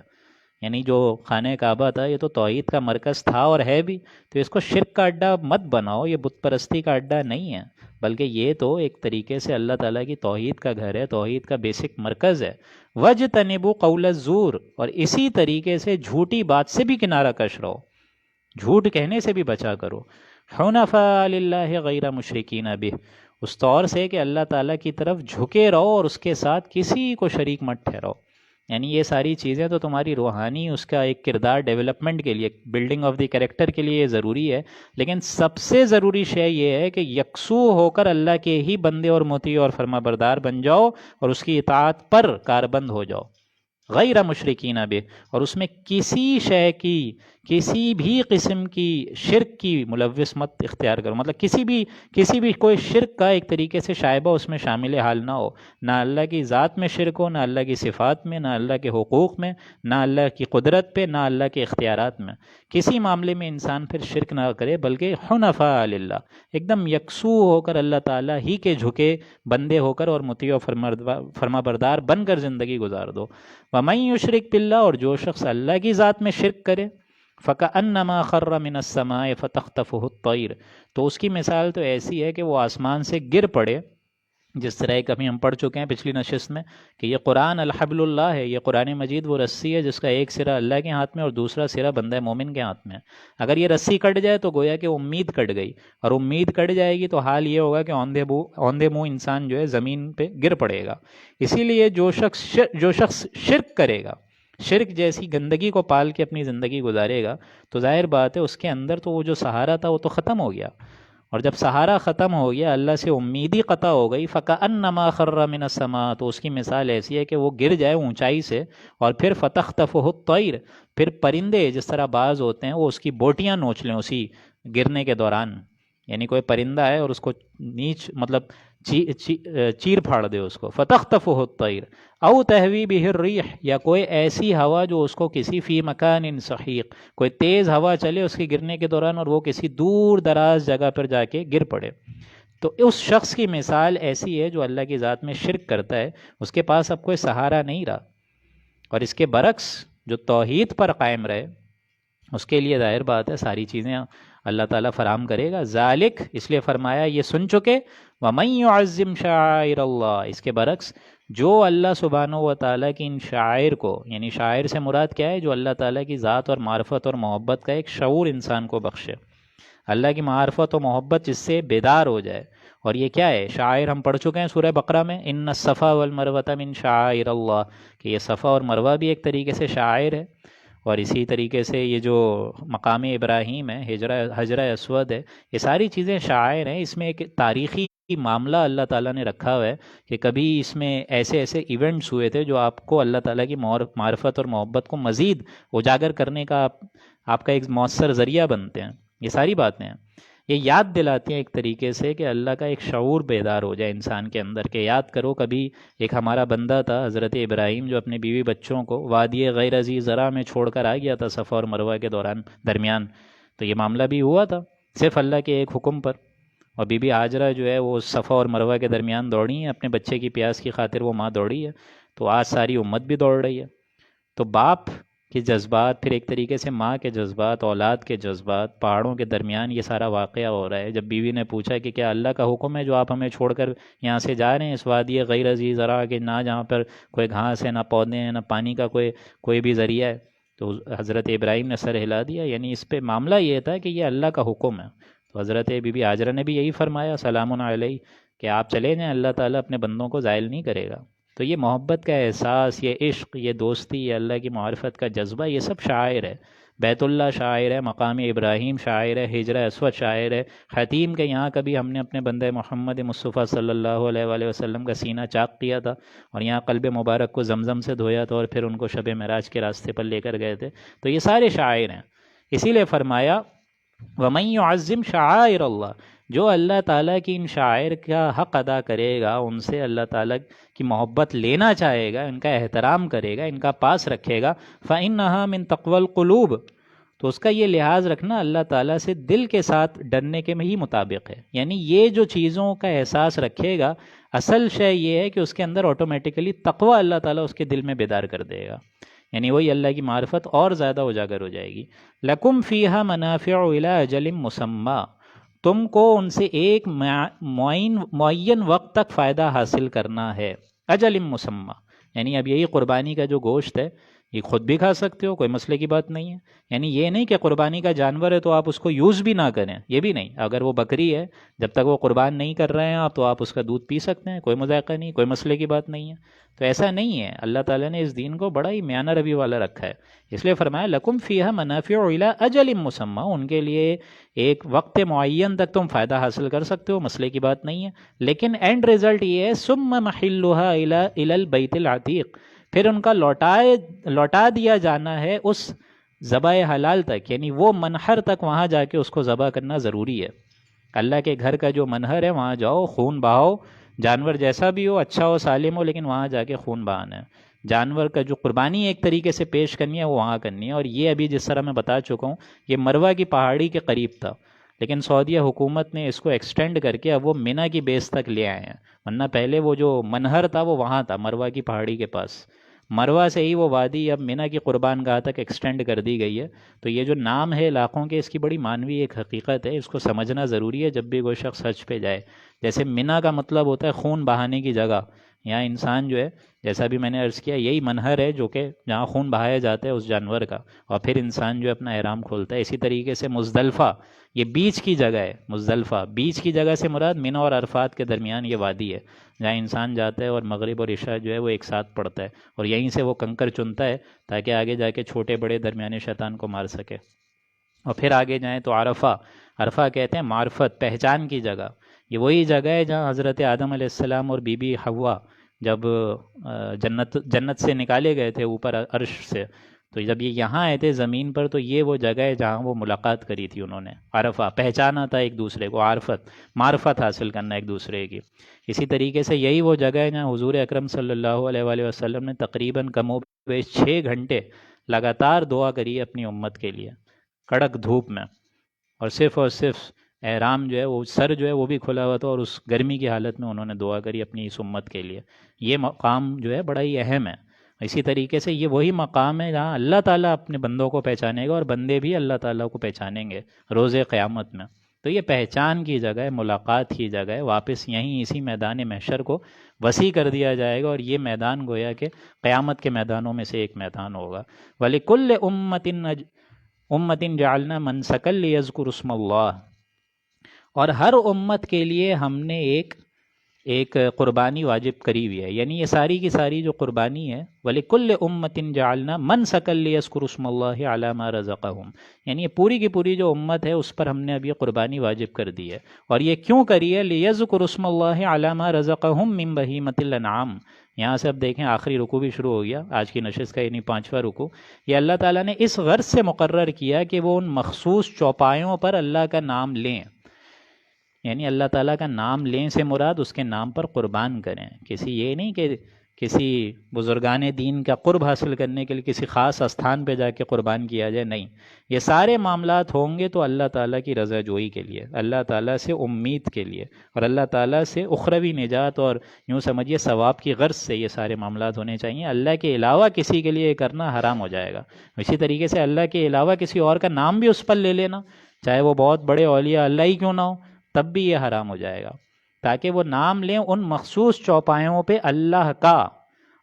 یعنی جو خانہ کعبہ تھا یہ تو توحید کا مرکز تھا اور ہے بھی، تو اس کو شرک کا اڈا مت بناؤ، یہ بت پرستی کا اڈا نہیں ہے، بلکہ یہ تو ایک طریقے سے اللہ تعالیٰ کی توحید کا گھر ہے، توحید کا بیسک مرکز ہے۔ وَاجْتَنِبُوا قَوْلَ الزُّورِ، اور اسی طریقے سے جھوٹی بات سے بھی کنارہ کش رہو، جھوٹ کہنے سے بھی بچا کرو۔ حنفاء للہ غیر مشرکین بہ، اس طور سے کہ اللہ تعالیٰ کی طرف جھکے رہو اور اس کے ساتھ کسی کو شریک مت ٹھہراؤ۔ یعنی یہ ساری چیزیں تو تمہاری روحانی اس کا ایک کردار ڈیولپمنٹ کے لیے، بلڈنگ آف دی کریکٹر کے لیے یہ ضروری ہے، لیکن سب سے ضروری شے یہ ہے کہ یکسو ہو کر اللہ کے ہی بندے اور مطیع اور فرما بردار بن جاؤ اور اس کی اطاعت پر کاربند ہو جاؤ، غیر مشرکین بہ، اور اس میں کسی شے کی، کسی بھی قسم کی شرک کی ملوث مت اختیار کرو، مطلب کسی بھی کوئی شرک کا ایک طریقے سے شائبہ اس میں شامل حال نہ ہو، نہ اللہ کی ذات میں شرک ہو، نہ اللہ کی صفات میں، نہ اللہ کے حقوق میں، نہ اللہ کی قدرت پہ، نہ اللہ کے اختیارات میں، کسی معاملے میں انسان پھر شرک نہ کرے، بلکہ حنفاء للہ، ایک دم یکسو ہو کر اللہ تعالیٰ ہی کے جھکے بندے ہو کر اور مطیع و فرما بردار بن کر زندگی گزار دو۔ وَمَن يُشْرِكْ بِاللَّهِ، اور جو شخص اللہ کی ذات میں شرک کرے، فَكَأَنَّمَا خَرَّ مِنَ السَّمَاءِ فَتَخْطَفُهُ الطَّيْرُ، تو اس کی مثال تو ایسی ہے کہ وہ آسمان سے گر پڑے، جس طرح ایک ابھی ہم پڑھ چکے ہیں پچھلی نشست میں کہ یہ قرآن الحبل اللہ ہے، یہ قرآن مجید وہ رسی ہے جس کا ایک سرا اللہ کے ہاتھ میں اور دوسرا سرا بندہ مومن کے ہاتھ میں ہے۔ اگر یہ رسی کٹ جائے تو گویا کہ امید کٹ گئی، اور امید کٹ جائے گی تو حال یہ ہوگا کہ اوندھے منہ انسان جو ہے زمین پہ گر پڑے گا۔ اسی لیے جو شخص شرک کرے گا، شرک جیسی گندگی کو پال کے اپنی زندگی گزارے گا، تو ظاہر بات ہے اس کے اندر تو وہ جو سہارا تھا وہ تو ختم ہو گیا، اور جب سہارا ختم ہو گیا، اللہ سے امید ہی قطع ہو گئی، فَكَأَنَّمَا خَرَّ مِنَ السَّمَاءِ، تو اس کی مثال ایسی ہے کہ وہ گر جائے اونچائی سے، اور پھر فَتَخْطَفُهُ الطَّيْرُ، پھر پرندے جس طرح باز ہوتے ہیں وہ اس کی بوٹیاں نوچ لیں اسی گرنے کے دوران، یعنی کوئی پرندہ ہے اور اس کو مطلب چیر پھاڑ دے اس کو، فَتَخْطَفُهُ الطَّيْرُ او تہوی بِهِ الرِّيحُ، یا کوئی ایسی ہوا جو اس کو کسی فی مکان سحیق، کوئی تیز ہوا چلے اس کے گرنے کے دوران اور وہ کسی دور دراز جگہ پر جا کے گر پڑے، تو اس شخص کی مثال ایسی ہے جو اللہ کی ذات میں شرک کرتا ہے، اس کے پاس اب کوئی سہارا نہیں رہا۔ اور اس کے برعکس جو توحید پر قائم رہے اس کے لیے ظاہر بات ہے ساری چیزیں اللہ تعالیٰ فراہم کرے گا۔ ذالک، اس لیے فرمایا یہ سن چکے، وَمَن يُعَظِّمْ شَعَائِرَ اللَّهِ، اس کے برعکس جو اللہ سبحانہ و تعالیٰ کی ان شاعر کو، یعنی شاعر سے مراد کیا ہے؟ جو اللہ تعالیٰ کی ذات اور معرفت اور محبت کا ایک شعور انسان کو بخشے، اللہ کی معرفت و محبت جس سے بیدار ہو جائے۔ اور یہ کیا ہے؟ شاعر ہم پڑھ چکے ہیں سورہ بقرہ میں، ان الصفا والمروۃ من شعائر اللہ، کہ یہ صفا اور مروہ بھی ایک طریقے سے شاعر ہے، اور اسی طریقے سے یہ جو مقام ابراہیم ہے، حجرہ اسود ہے، یہ ساری چیزیں شاعر ہیں۔ اس میں ایک تاریخی معاملہ اللہ تعالیٰ نے رکھا ہوا ہے کہ کبھی اس میں ایسے ایونٹس ہوئے تھے جو آپ کو اللہ تعالیٰ کی معرفت اور محبت کو مزید اجاگر کرنے کا آپ کا ایک مؤثر ذریعہ بنتے ہیں، یہ ساری باتیں ہیں۔ یہ یاد دلاتی ہیں ایک طریقے سے کہ اللہ کا ایک شعور بیدار ہو جائے انسان کے اندر، کہ یاد کرو کبھی ایک ہمارا بندہ تھا حضرت ابراہیم جو اپنے بیوی بچوں کو وادی غیر ذی زرع میں چھوڑ کر آ گیا تھا صفا اور مروہ کے درمیان. تو یہ معاملہ بھی ہوا تھا صرف اللہ کے ایک حکم پر. اور بی بی ہاجرہ جو ہے وہ صفا اور مروہ کے درمیان دوڑی ہیں اپنے بچے کی پیاس کی خاطر، وہ ماں دوڑی ہے. تو آج ساری امت بھی دوڑ رہی ہے. تو باپ کے جذبات، پھر ایک طریقے سے ماں کے جذبات، اولاد کے جذبات، پہاڑوں کے درمیان یہ سارا واقعہ ہو رہا ہے. جب بیوی نے پوچھا کہ کیا اللہ کا حکم ہے جو آپ ہمیں چھوڑ کر یہاں سے جا رہے ہیں اس وادی غیر ذی زرع کے، نہ جہاں پر کوئی گھاس ہے، نہ پودے ہیں، نہ پانی کا کوئی بھی ذریعہ ہے. تو حضرت ابراہیم نے سر ہلا دیا. یعنی اس پہ معاملہ یہ تھا کہ یہ اللہ کا حکم ہے. تو حضرت بی بی ہاجرہ نے بھی یہی فرمایا سلام علیہ کہ آپ چلے جائیں، اللہ تعالیٰ اپنے بندوں کو زائل نہیں کرے گا. تو یہ محبت کا احساس، یہ عشق، یہ دوستی، یہ اللہ کی معرفت کا جذبہ، یہ سب شاعر ہے. بیت اللہ شاعر ہے، مقام ابراہیم شاعر ہے، حجر اسود شاعر ہے. خطیم کے یہاں کبھی ہم نے اپنے بندہ محمد مصطفیٰ صلی اللہ علیہ وآلہ وسلم کا سینہ چاک کیا تھا، اور یہاں قلب مبارک کو زمزم سے دھویا تھا، اور پھر ان کو شب معراج کے راستے پر لے کر گئے تھے. تو یہ سارے شاعر ہیں. اسی لیے فرمایا وَمَن يُعَظِّمْ شَعَائِرَ اللَّهِ، جو اللہ تعالیٰ کی ان شاعر کا حق ادا کرے گا، ان سے اللہ تعالیٰ کی محبت لینا چاہے گا، ان کا احترام کرے گا، ان کا پاس رکھے گا، فَإِنَّهَا مِن تَقْوَى الْقُلُوبِ، تو اس کا یہ لحاظ رکھنا اللہ تعالیٰ سے دل کے ساتھ ڈرنے کے ہی مطابق ہے. یعنی یہ جو چیزوں کا احساس رکھے گا، اصل شے یہ ہے کہ اس کے اندر آٹومیٹیکلی تقوی اللہ تعالیٰ اس کے دل میں بیدار کر دے گا. یعنی وہی اللہ کی معرفت اور زیادہ اجاگر ہو جائے گی. لَكُمْ فِيهَا مَنَافِعُ إِلَىٰ أَجَلٍ مُّسَمًّى، تم کو ان سے ایک معین وقت تک فائدہ حاصل کرنا ہے. اجل مسمى، یعنی اب یہی قربانی کا جو گوشت ہے یہ خود بھی کھا سکتے ہو، کوئی مسئلے کی بات نہیں ہے. یعنی یہ نہیں کہ قربانی کا جانور ہے تو آپ اس کو یوز بھی نہ کریں، یہ بھی نہیں. اگر وہ بکری ہے، جب تک وہ قربان نہیں کر رہے ہیں آپ، تو آپ اس کا دودھ پی سکتے ہیں، کوئی مذائقہ نہیں، کوئی مسئلے کی بات نہیں ہے. تو ایسا نہیں ہے، اللہ تعالیٰ نے اس دین کو بڑا ہی میانہ روی والا رکھا ہے. اس لیے فرمایا لَكُمْ فِيهَا مَنَافِعُ إِلَىٰ أَجَلٍ مُّسَمًّى، ان کے لیے ایک وقت معین تک تم فائدہ حاصل کر سکتے ہو، مسئلے کی بات نہیں ہے. لیکن اینڈ رزلٹ یہ ہے ثُمَّ مَحِلُّهَا إِلَى الْبَيْتِ الْعَتِيقِ، پھر ان کا لوٹا دیا جانا ہے اس ذبح حلال تک. یعنی وہ منحر تک وہاں جا کے اس کو ذبح کرنا ضروری ہے. اللہ کے گھر کا جو منحر ہے وہاں جاؤ، خون بہاؤ، جانور جیسا بھی ہو، اچھا ہو، سالم ہو، لیکن وہاں جا کے خون بہانا ہے. جانور کا جو قربانی ایک طریقے سے پیش کرنی ہے وہ وہاں کرنی ہے. اور یہ ابھی جس طرح میں بتا چکا ہوں یہ مروہ کی پہاڑی کے قریب تھا، لیکن سعودیہ حکومت نے اس کو ایکسٹینڈ کر کے اب وہ مینا کی بیس تک لے آئے ہیں. ورنہ پہلے وہ جو منحر تھا وہ وہاں تھا، مروہ کی پہاڑی کے پاس. مروہ سے ہی وہ وادی اب مینا کی قربان گاہ تک ایکسٹینڈ کر دی گئی ہے. تو یہ جو نام ہے علاقوں کے، اس کی بڑی معنوی ایک حقیقت ہے، اس کو سمجھنا ضروری ہے جب بھی کوئی شخص حج پہ جائے. جیسے مینا کا مطلب ہوتا ہے خون بہانے کی جگہ. یہاں انسان جو ہے، جیسا بھی میں نے عرض کیا، یہی منحر ہے جو کہ جہاں خون بہایا جاتا ہے اس جانور کا، اور پھر انسان جو ہے اپنا احرام کھولتا ہے. اسی طریقے سے مزدلفہ یہ بیچ کی جگہ ہے. مزدلفہ بیچ کی جگہ سے مراد مینا اور عرفات کے درمیان یہ وادی ہے جہاں انسان جاتا ہے اور مغرب اور عشاء جو ہے وہ ایک ساتھ پڑھتا ہے، اور یہیں سے وہ کنکر چنتا ہے تاکہ آگے جا کے چھوٹے بڑے درمیانے شیطان کو مار سکے. اور پھر آگے جائیں تو عرفہ کہتے ہیں معرفت، پہچان کی جگہ. یہ وہی جگہ ہے جہاں حضرت آدم علیہ السلام اور بی بی حوا جب جنت سے نکالے گئے تھے اوپر عرش سے، تو جب یہ یہاں آئے تھے زمین پر تو یہ وہ جگہ ہے جہاں وہ ملاقات کری تھی انہوں نے. عرفہ پہچانا تھا ایک دوسرے کو، معرفت حاصل کرنا ایک دوسرے کی. اسی طریقے سے یہی وہ جگہ ہے جہاں حضور اکرم صلی اللہ علیہ وآلہ وسلم نے تقریباً کم و بیش 6 گھنٹے لگاتار دعا کری اپنی امت کے لیے کڑک دھوپ میں، اور صرف احرام جو ہے وہ سر جو ہے وہ بھی کھلا ہوا تھا، اور اس گرمی کی حالت میں انہوں نے دعا کری اپنی اس امت کے لیے. یہ مقام جو ہے بڑا ہی اہم ہے. اسی طریقے سے یہ وہی مقام ہے جہاں اللہ تعالیٰ اپنے بندوں کو پہچانے گا اور بندے بھی اللہ تعالیٰ کو پہچانیں گے روز قیامت میں. تو یہ پہچان کی جگہ ہے، ملاقات کی جگہ ہے. واپس یہیں اسی میدان محشر کو وسیع کر دیا جائے گا، اور یہ میدان گویا کہ قیامت کے میدانوں میں سے ایک میدان ہوگا. وَلِكُلِّ أُمَّةٍ جَعَلْنَا مَنْسَكًا لِيَذْكُرُوا اسْمَ اللَّهِ، اور ہر امت کے لیے ہم نے ایک قربانی واجب کری ہوئی ہے. یعنی یہ ساری کی ساری جو قربانی ہے وَلِكُلِّ أُمَّةٍ جَعَلْنَا مَنْسَكًا لِيَذْكُرُوا اسْمَ اللَّهِ عَلَىٰ مَا رَزَقَهُمْ، یعنی یہ پوری کی پوری جو امت ہے اس پر ہم نے اب یہ قربانی واجب کر دی ہے. اور یہ کیوں کری ہے؟ لِيَذْكُرُوا اسْمَ اللَّهِ عَلَىٰ مَا رَزَقَهُمْ مِن بَهِيمَةِ الْأَنْعَامِ. یہاں سے اب دیکھیں آخری رکوع بھی شروع ہو گیا آج کی نشست کا، یعنی 5واں رکوع. یہ اللہ تعالیٰ نے اس غرض سے مقرر کیا کہ وہ ان مخصوص چوپایوں پر اللہ کا نام لیں. یعنی اللہ تعالیٰ کا نام لیں سے مراد اس کے نام پر قربان کریں، کسی یہ نہیں کہ کسی بزرگان دین کا قرب حاصل کرنے کے لیے کسی خاص استھان پہ جا کے قربان کیا جائے، نہیں، یہ سارے معاملات ہوں گے تو اللہ تعالیٰ کی رضا جوئی کے لیے، اللہ تعالیٰ سے امید کے لیے، اور اللہ تعالیٰ سے اخروی نجات اور یوں سمجھیے ثواب کی غرض سے یہ سارے معاملات ہونے چاہیے۔ اللہ کے علاوہ کسی کے لیے یہ کرنا حرام ہو جائے گا۔ اسی طریقے سے اللہ کے علاوہ کسی اور کا نام بھی اس پر لے لینا، چاہے وہ بہت بڑے اولیاء اللہ ہی کیوں نہ ہو، تب بھی یہ حرام ہو جائے گا، تاکہ وہ نام لیں ان مخصوص چوپایوں پہ اللہ کا،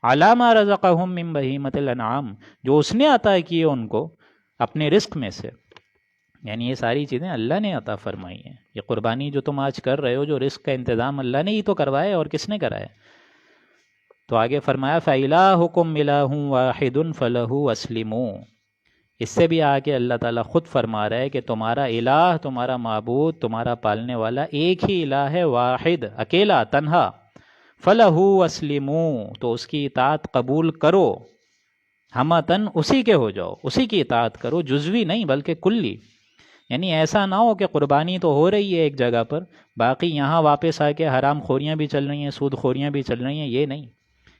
علامہ رزقہم من بہیمۃ الانعام، جو اس نے عطا کیے ان کو اپنے رزق میں سے، یعنی یہ ساری چیزیں اللہ نے عطا فرمائی ہیں۔ یہ قربانی جو تم آج کر رہے ہو، جو رزق کا انتظام اللہ نے ہی تو کروایا، اور کس نے کرایا؟ تو آگے فرمایا فَإِلَٰهُكُمْ إِلَٰهٌ وَاحِدٌ فَلَهُ أَسْلِمُوا، اس سے بھی آگے اللہ تعالیٰ خود فرما رہا ہے کہ تمہارا الہ، تمہارا معبود، تمہارا پالنے والا ایک ہی الہ ہے، واحد، اکیلا، تنہا، فَلَهُ أَسْلِمُوا، تو اس کی اطاعت قبول کرو، ہمتن، اسی کے ہو جاؤ، اسی کی اطاعت کرو، جزوی نہیں بلکہ کلی۔ یعنی ایسا نہ ہو کہ قربانی تو ہو رہی ہے ایک جگہ پر، باقی یہاں واپس آ کے حرام خوریاں بھی چل رہی ہیں، سود خوریاں بھی چل رہی ہیں، یہ نہیں۔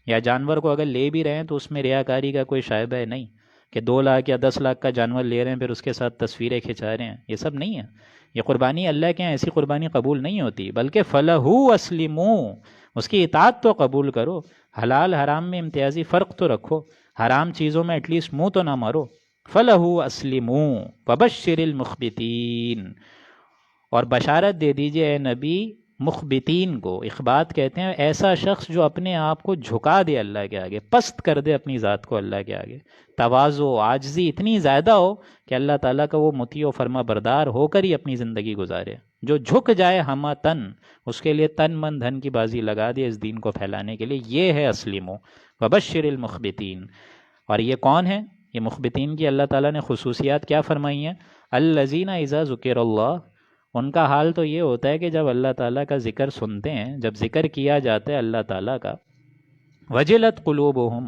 یا جانور کو اگر لے بھی رہے ہیں تو اس میں ریاکاری کا کوئی شائبہ نہیں کہ 2 لاکھ یا 10 لاکھ کا جانور لے رہے ہیں پھر اس کے ساتھ تصویریں کھنچا رہے ہیں، یہ سب نہیں ہے۔ یہ قربانی اللہ کے یہاں ایسی قربانی قبول نہیں ہوتی، بلکہ فَلَهُ أَسْلِمُوا، اس کی اطاعت تو قبول کرو، حلال حرام میں امتیازی فرق تو رکھو، حرام چیزوں میں ایٹ لیسٹ منہ تو نہ مارو۔ فَلَهُ أَسْلِمُوا وَبَشِّرِ الْمُخْبِتِينَ، اور بشارت دے دیجئے اے نبی مخبتین کو۔ اخبات کہتے ہیں ایسا شخص جو اپنے آپ کو جھکا دے اللہ کے آگے، پست کر دے اپنی ذات کو اللہ کے آگے، تواضع، عاجزی اتنی زیادہ ہو کہ اللہ تعالیٰ کا وہ مطیع و فرما بردار ہو کر ہی اپنی زندگی گزارے، جو جھک جائے ہمہ تن، اس کے لیے تن من دھن کی بازی لگا دے اس دین کو پھیلانے کے لیے، یہ ہے اسلموا وبشر المخبتین۔ اور یہ کون ہے؟ یہ مخبتین کی اللہ تعالیٰ نے خصوصیات کیا فرمائی ہیں؟ الذین اذا ذکر اللہ، ان کا حال تو یہ ہوتا ہے کہ جب اللہ تعالیٰ کا ذکر سنتے ہیں، جب ذکر کیا جاتا ہے اللہ تعالیٰ کا، وجلت قلوبہم،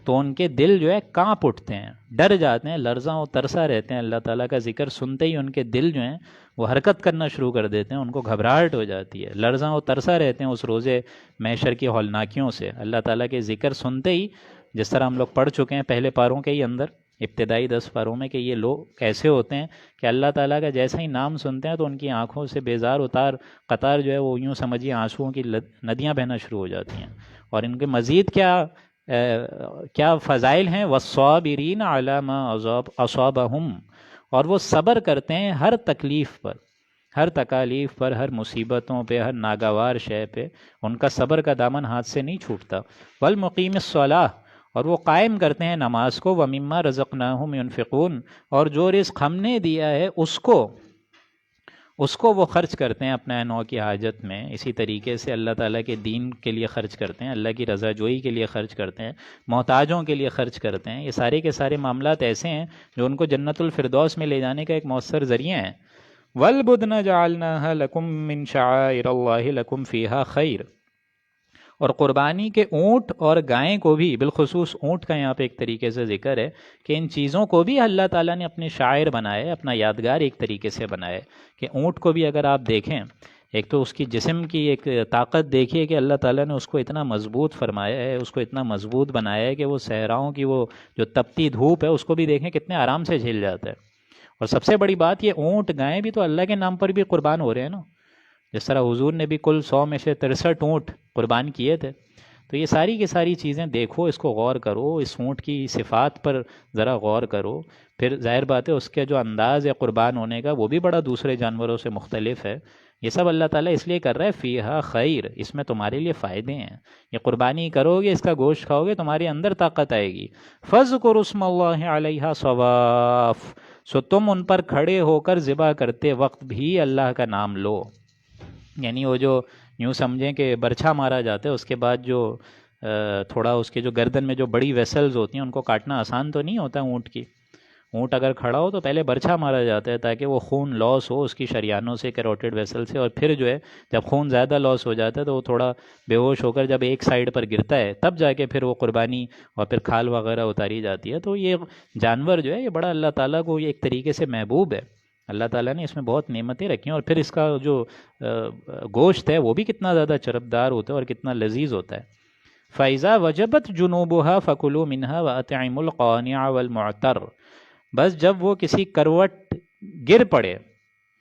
تو ان کے دل جو ہے کانپ اٹھتے ہیں، ڈر جاتے ہیں، لرزاں و ترسا رہتے ہیں، اللہ تعالیٰ کا ذکر سنتے ہی ان کے دل جو ہیں وہ حرکت کرنا شروع کر دیتے ہیں، ان کو گھبراہٹ ہو جاتی ہے، لرزاں و ترسا رہتے ہیں اس روزے محشر کی ہولناکیوں سے۔ اللہ تعالیٰ کے ذکر سنتے ہی، جس طرح ہم لوگ پڑھ چکے ہیں پہلے پاروں کے ہی اندر، ابتدائی 10 پاروں میں، کہ یہ لوگ ایسے ہوتے ہیں کہ اللہ تعالیٰ کا جیسا ہی نام سنتے ہیں تو ان کی آنکھوں سے بیزار قطار جو ہے وہ یوں سمجھیے آنسوؤں کی ندیاں بہنا شروع ہو جاتی ہیں۔ اور ان کے مزید کیا فضائل ہیں؟ والصابرین علی ما اصابہم، اور وہ صبر کرتے ہیں ہر تکلیف پر، ہر تکالیف پر، ہر مصیبتوں پہ، ہر ناگوار شے پہ، ان کا صبر کا دامن ہاتھ سے نہیں چھوٹتا۔ والمقیم الصلاۃ، اور وہ قائم کرتے ہیں نماز کو، وَمِمَّا رَزَقْنَاهُمْ يُنْفِقُونَ، اور جو رزق ہم نے دیا ہے اس کو وہ خرچ کرتے ہیں اپنا نوع کی حاجت میں۔ اسی طریقے سے اللہ تعالیٰ کے دین کے لیے خرچ کرتے ہیں، اللہ کی رضا جوئی کے لیے خرچ کرتے ہیں، محتاجوں کے لیے خرچ کرتے ہیں۔ یہ سارے کے سارے معاملات ایسے ہیں جو ان کو جنت الفردوس میں لے جانے کا ایک مؤثر ذریعہ ہیں۔ وَالْبُدْنَ جَعَلْنَاهَا لَكُم مِّن شَعَائِرِ اللَّهِ لَكُمْ فِيهَا خَيْرٌ، اور قربانی کے اونٹ اور گائیں کو بھی، بالخصوص اونٹ کا یہاں پہ ایک طریقے سے ذکر ہے کہ ان چیزوں کو بھی اللہ تعالیٰ نے اپنے شاعر بنائے، اپنا یادگار ایک طریقے سے بنائے، کہ اونٹ کو بھی اگر آپ دیکھیں، ایک تو اس کی جسم کی ایک طاقت دیکھیے کہ اللہ تعالیٰ نے اس کو اتنا مضبوط فرمایا ہے، اس کو اتنا مضبوط بنایا ہے کہ وہ صحراؤں کی وہ جو تپتی دھوپ ہے اس کو بھی دیکھیں کتنے آرام سے جھیل جاتا ہے۔ اور سب سے بڑی بات، یہ اونٹ گائیں بھی تو اللہ کے نام پر بھی قربان ہو رہے ہیں نا، جس طرح حضور نے بھی کل 100 میں سے 63 اونٹ قربان کیے تھے۔ تو یہ ساری کی ساری چیزیں دیکھو، اس کو غور کرو، اس اونٹ کی صفات پر ذرا غور کرو، پھر ظاہر بات ہے اس کے جو انداز ہے قربان ہونے کا وہ بھی بڑا دوسرے جانوروں سے مختلف ہے۔ یہ سب اللہ تعالیٰ اس لیے کر رہا ہے فیہا خیر، اس میں تمہارے لیے فائدے ہیں، یہ قربانی کرو گے، اس کا گوشت کھاؤ گے، تمہارے اندر طاقت آئے گی۔ فَاذْكُرُوا اسْمَ اللَّهِ عَلَيْهَا صَوَافَ، سو تم ان پر کھڑے ہو کر ذبح کرتے وقت بھی اللہ کا نام لو۔ یعنی وہ جو یوں سمجھیں کہ برچھا مارا جاتا ہے، اس کے بعد جو تھوڑا اس کے جو گردن میں جو بڑی ویسلز ہوتی ہیں ان کو کاٹنا آسان تو نہیں ہوتا اونٹ کی۔ اونٹ اگر کھڑا ہو تو پہلے برچھا مارا جاتا ہے تاکہ وہ خون لاس ہو اس کی شریانوں سے، کیروٹیڈ ویسل سے، اور پھر جو ہے جب خون زیادہ لاس ہو جاتا ہے تو وہ تھوڑا بے ہوش ہو کر جب ایک سائیڈ پر گرتا ہے تب جا کے پھر وہ قربانی اور پھر کھال وغیرہ اتاری جاتی ہے۔ تو یہ جانور جو ہے یہ بڑا اللہ تعالیٰ کو یہ ایک طریقے سے محبوب ہے، اللہ تعالیٰ نے اس میں بہت نعمتیں رکھی ہیں، اور پھر اس کا جو گوشت ہے وہ بھی کتنا زیادہ چربدار ہوتا ہے اور کتنا لذیذ ہوتا ہے۔ فَإِذَا وَجَبَتْ جُنُوبُهَا فَكُلُوا مِنْهَا وَأَطْعِمُوا الْقَانِعَ وَالْمُعْتَرَّ، بس جب وہ کسی کروٹ گر پڑے،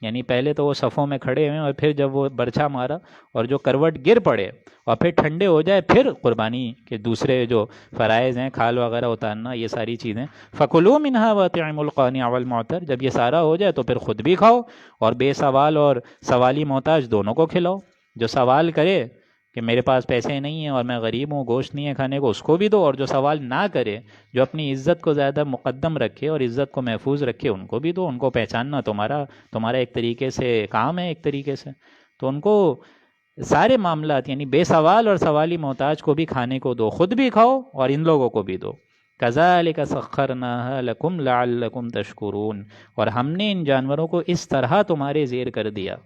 یعنی پہلے تو وہ صفوں میں کھڑے ہوئے اور پھر جب وہ برچھا مارا اور جو کروٹ گر پڑے اور پھر ٹھنڈے ہو جائے، پھر قربانی کے دوسرے جو فرائض ہیں، کھال وغیرہ اتارنا، یہ ساری چیزیں، فَكُلُوا مِنْهَا وَأَطْعِمُوا الْقَانِعَ وَالْمُعْتَرَّ، جب یہ سارا ہو جائے تو پھر خود بھی کھاؤ اور بے سوال اور سوالی محتاج دونوں کو کھلاؤ۔ جو سوال کرے کہ میرے پاس پیسے نہیں ہیں اور میں غریب ہوں، گوشت نہیں ہے کھانے کو، اس کو بھی دو، اور جو سوال نہ کرے، جو اپنی عزت کو زیادہ مقدم رکھے اور عزت کو محفوظ رکھے، ان کو بھی دو۔ ان کو پہچاننا تمہارا ایک طریقے سے کام ہے، ایک طریقے سے، تو ان کو سارے معاملات، یعنی بے سوال اور سوالی محتاج کو بھی کھانے کو دو، خود بھی کھاؤ اور ان لوگوں کو بھی دو۔ كَذَلِكَ سَخَّرْنَاهَا لَكُمْ لَعَلَّكُمْ تَشْكُرُونَ، اور ہم نے ان جانوروں کو اس طرح تمہارے زیر کر دیا،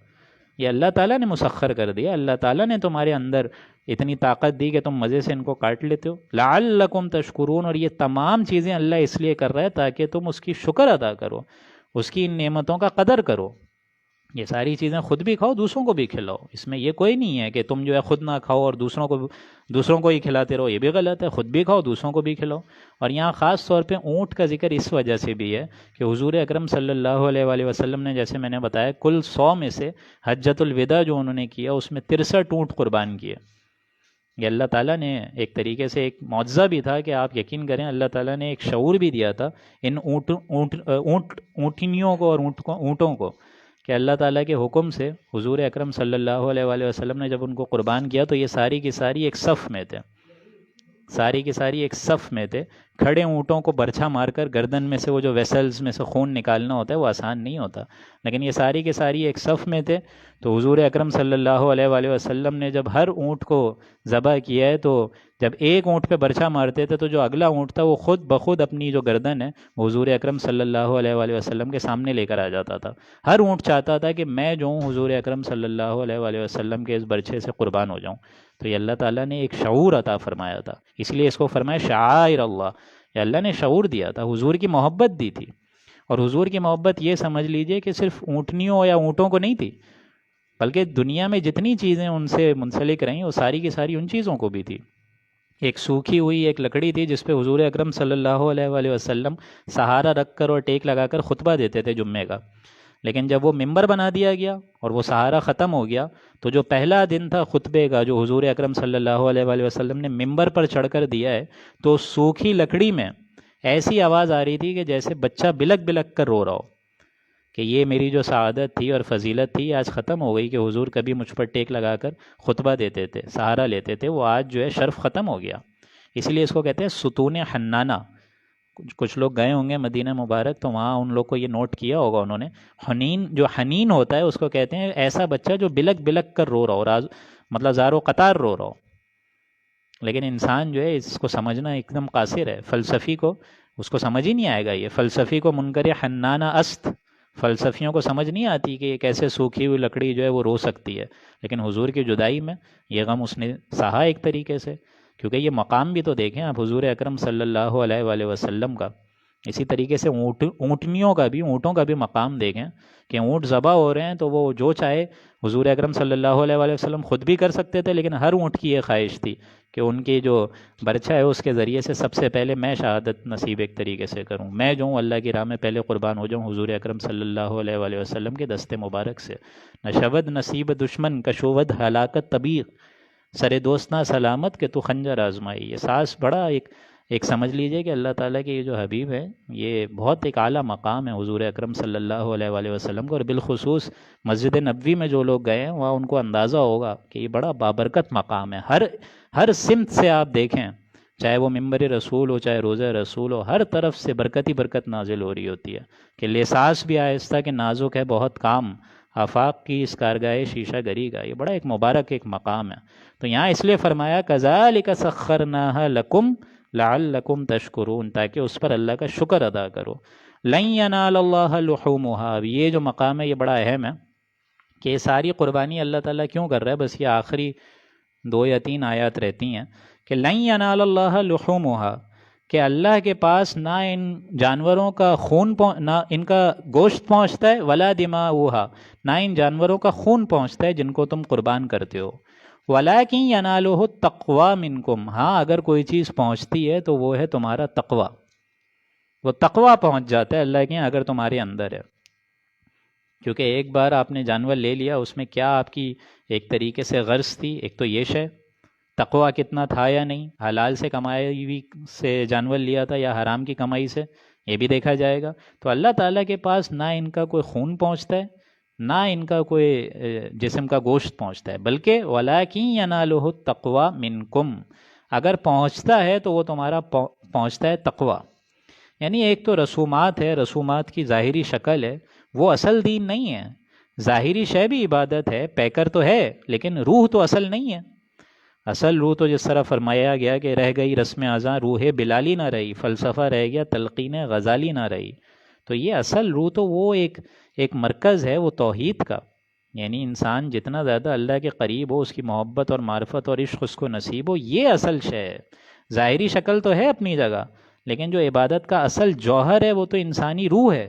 یہ اللہ تعالیٰ نے مسخر کر دیا، اللہ تعالیٰ نے تمہارے اندر اتنی طاقت دی کہ تم مزے سے ان کو کاٹ لیتے ہو۔ لَعَلَّكُمْ تَشْكُرُونَ، اور یہ تمام چیزیں اللہ اس لیے کر رہا ہے تاکہ تم اس کی شکر ادا کرو، اس کی ان نعمتوں کا قدر کرو۔ یہ ساری چیزیں خود بھی کھاؤ، دوسروں کو بھی کھلاؤ، اس میں یہ کوئی نہیں ہے کہ تم جو ہے خود نہ کھاؤ اور دوسروں کو ہی کھلاتے رہو، یہ بھی غلط ہے، خود بھی کھاؤ، دوسروں کو بھی کھلاؤ۔ اور یہاں خاص طور پہ اونٹ کا ذکر اس وجہ سے بھی ہے کہ حضور اکرم صلی اللہ علیہ وآلہ وسلم نے، جیسے میں نے بتایا، کل 100 میں سے حجۃ الوداع جو انہوں نے کیا اس میں 63 اونٹ قربان کیے۔ یہ اللہ تعالیٰ نے ایک طریقے سے ایک معجزہ بھی تھا کہ آپ یقین کریں، اللہ تعالیٰ نے ایک شعور بھی دیا تھا ان اونٹنیوں کو اور اونٹوں کو، کہ اللہ تعالیٰ کے حکم سے حضور اکرم صلی اللہ علیہ وآلہ وسلم نے جب ان کو قربان کیا تو یہ ساری کی ساری ایک صف میں تھے، ساری کی ساری ایک صف میں تھے۔ کھڑے اونٹوں کو برچھا مار کر گردن میں سے وہ جو ویسلز میں سے خون نکالنا ہوتا ہے وہ آسان نہیں ہوتا، لیکن یہ ساری کی ساری ایک صف میں تھے۔ تو حضور اکرم صلی اللہ علیہ وآلہ وسلم نے جب ہر اونٹ کو ذبح کیا ہے تو جب ایک اونٹ پہ برچھا مارتے تھے تو جو اگلا اونٹ تھا وہ خود بخود اپنی جو گردن ہے وہ حضور اکرم صلی اللہ علیہ وآلہ وسلم کے سامنے لے کر آ جاتا تھا۔ ہر اونٹ چاہتا تھا کہ میں جو ہوں حضور اکرم صلی اللہ علیہ وآلہ وسلم کے اس برچھے سے قربان ہو جاؤں۔ تو یہ اللہ تعالیٰ نے ایک شعور عطا فرمایا تھا، اس لیے اس کو فرمایا شعائر اللہ، یہ اللہ نے شعور دیا تھا، حضور کی محبت دی تھی۔ اور حضور کی محبت یہ سمجھ لیجئے کہ صرف اونٹنیوں یا اونٹوں کو نہیں تھی، بلکہ دنیا میں جتنی چیزیں ان سے منسلک رہیں وہ ساری کی ساری ان چیزوں کو بھی تھی۔ ایک سوکھی ہوئی ایک لکڑی تھی جس پہ حضور اکرم صلی اللہ علیہ وآلہ وسلم سہارا رکھ کر اور ٹیک لگا کر خطبہ دیتے تھے جمعے کا، لیکن جب وہ ممبر بنا دیا گیا اور وہ سہارا ختم ہو گیا تو جو پہلا دن تھا خطبے کا جو حضور اکرم صلی اللہ علیہ وآلہ وسلم نے ممبر پر چڑھ کر دیا ہے، تو سوکھی لکڑی میں ایسی آواز آ رہی تھی کہ جیسے بچہ بلک بلک کر رو رہا ہو کہ یہ میری جو سعادت تھی اور فضیلت تھی آج ختم ہو گئی، کہ حضور کبھی مجھ پر ٹیک لگا کر خطبہ دیتے تھے، سہارا لیتے تھے، وہ آج جو ہے شرف ختم ہو گیا۔ اس لیے اس کو کہتے ہیں ستون حنانہ۔ کچھ لوگ گئے ہوں گے مدینہ مبارک تو وہاں ان لوگ کو یہ نوٹ کیا ہوگا انہوں نے، حنین جو حنین ہوتا ہے اس کو کہتے ہیں ایسا بچہ جو بلک بلک کر رو رہا ہو، مطلب زار و قطار رو رہا ہو۔ لیکن انسان جو ہے اس کو سمجھنا ایک دم قاصر ہے، فلسفی کو اس کو سمجھ ہی نہیں آئے گا، یہ فلسفی کو منکر حنانہ است، فلسفیوں کو سمجھ نہیں آتی کہ ایک ایسے سوکھی ہوئی لکڑی جو ہے وہ رو سکتی ہے، لیکن حضور کی جدائی میں یہ غم اس نے سہا ایک طریقے سے، کیونکہ یہ مقام بھی تو دیکھیں آپ حضور اکرم صلی اللہ علیہ وآلہ وسلم کا۔ اسی طریقے سے اونٹنیوں کا بھی، اونٹوں کا بھی مقام دیکھیں کہ اونٹ ذبح ہو رہے ہیں تو وہ جو چاہے حضور اکرم صلی اللہ علیہ وآلہ وسلم خود بھی کر سکتے تھے، لیکن ہر اونٹ کی یہ خواہش تھی کہ ان کی جو برچھا ہے اس کے ذریعے سے سب سے پہلے میں شہادت نصیب ایک طریقے سے کروں، میں جو ہوں اللہ کی راہ میں پہلے قربان ہو جاؤں حضور اکرم صلی اللہ علیہ وآلہ وسلم کے دست مبارک سے۔ نشود نصیب دشمن کشود ہلاکت طبیق، سرے دوست نہ سلامت کہ تو خنجر آزمائی۔ یہ ساس بڑا ایک سمجھ لیجئے کہ اللہ تعالیٰ کے یہ جو حبیب ہے یہ بہت ایک اعلیٰ مقام ہے حضور اکرم صلی اللہ علیہ وآلہ وسلم کو، اور بالخصوص مسجد نبوی میں جو لوگ گئے ہیں وہاں ان کو اندازہ ہوگا کہ یہ بڑا بابرکت مقام ہے۔ ہر سمت سے آپ دیکھیں، چاہے وہ ممبر رسول ہو چاہے روزہ رسول ہو، ہر طرف سے برکت ہی برکت نازل ہو رہی ہوتی ہے کہ لحساس بھی آہستہ کہ نازک ہے بہت کام، آفاق کی اس کارگاہ شیشہ گری کا، یہ بڑا ایک مبارک ایک مقام ہے۔ تو یہاں اس لیے فرمایا کذالک سخرناها لکم لعلکم تشکرون، تاکہ اس پر اللہ کا شکر ادا کرو۔ لن ینال اللہ لحومها، اب یہ جو مقام ہے یہ بڑا اہم ہے کہ یہ ساری قربانی اللہ تعالیٰ کیوں کر رہا ہے، بس یہ آخری 2 یا 3 آیات رہتی ہیں کہ لن ینال اللہ لحومها، کہ اللہ کے پاس نہ ان جانوروں کا خون نہ ان کا گوشت پہنچتا ہے، ولا دماؤہا، نہ ان جانوروں کا خون پہنچتا ہے جن کو تم قربان کرتے ہو، ولیکن ینالہ التقوی منکم، ہاں اگر کوئی چیز پہنچتی ہے تو وہ ہے تمہارا تقوی، وہ تقوی پہنچ جاتا ہے اللہ کے یہاں اگر تمہارے اندر ہے. کیونکہ ایک بار آپ نے جانور لے لیا، اس میں کیا آپ کی ایک طریقے سے غرض تھی؟ ایک تو یہ شے، تقوی کتنا تھا یا نہیں، حلال سے کمائی ہوئی سے جانور لیا تھا یا حرام کی کمائی سے، یہ بھی دیکھا جائے گا. تو اللہ تعالیٰ کے پاس نہ ان کا کوئی خون پہنچتا ہے، نہ ان کا کوئی جسم کا گوشت پہنچتا ہے، بلکہ وَلَٰكِن يَنَالُهُ التَّقْوَىٰ مِنْكُمْ، اگر پہنچتا ہے تو وہ تمہارا پہنچتا ہے تقوی. یعنی ایک تو رسومات ہے، رسومات کی ظاہری شکل ہے، وہ اصل دین نہیں ہے. ظاہری شے بھی عبادت ہے، پیکر تو ہے، لیکن روح تو اصل نہیں ہے. اصل روح تو جس طرح فرمایا گیا کہ رہ گئی رسم ازاں روح بلالی نہ رہی، فلسفہ رہ گیا تلقین غزالی نہ رہی. تو یہ اصل روح تو وہ ایک مرکز ہے، وہ توحید کا. یعنی انسان جتنا زیادہ اللہ کے قریب ہو، اس کی محبت اور معرفت اور عشق اس کو نصیب ہو، یہ اصل شے ہے. ظاہری شکل تو ہے اپنی جگہ، لیکن جو عبادت کا اصل جوہر ہے وہ تو انسانی روح ہے.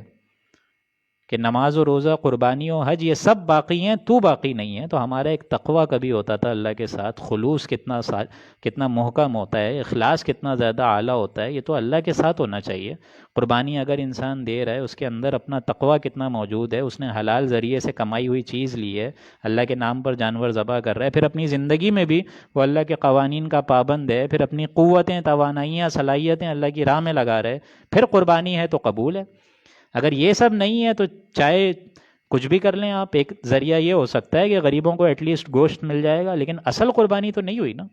کہ نماز و روزہ، قربانی و حج، یہ سب باقی ہیں، تو باقی نہیں ہے. تو ہمارا ایک تقوی کبھی ہوتا تھا اللہ کے ساتھ، خلوص کتنا محکم ہوتا ہے، اخلاص کتنا زیادہ اعلیٰ ہوتا ہے، یہ تو اللہ کے ساتھ ہونا چاہیے. قربانی اگر انسان دے رہا ہے، اس کے اندر اپنا تقوی کتنا موجود ہے، اس نے حلال ذریعے سے کمائی ہوئی چیز لی ہے، اللہ کے نام پر جانور ذبح کر رہا ہے، پھر اپنی زندگی میں بھی وہ اللہ کے قوانین کا پابند ہے، پھر اپنی قوتیں، توانائیاں، صلاحیتیں اللہ کی راہ میں لگا رہے، پھر قربانی ہے تو قبول ہے. اگر یہ سب نہیں ہے تو چاہے کچھ بھی کر لیں آپ. ایک ذریعہ یہ ہو سکتا ہے کہ غریبوں کو ایٹ لیسٹ گوشت مل جائے گا، لیکن اصل قربانی تو نہیں ہوئی نا.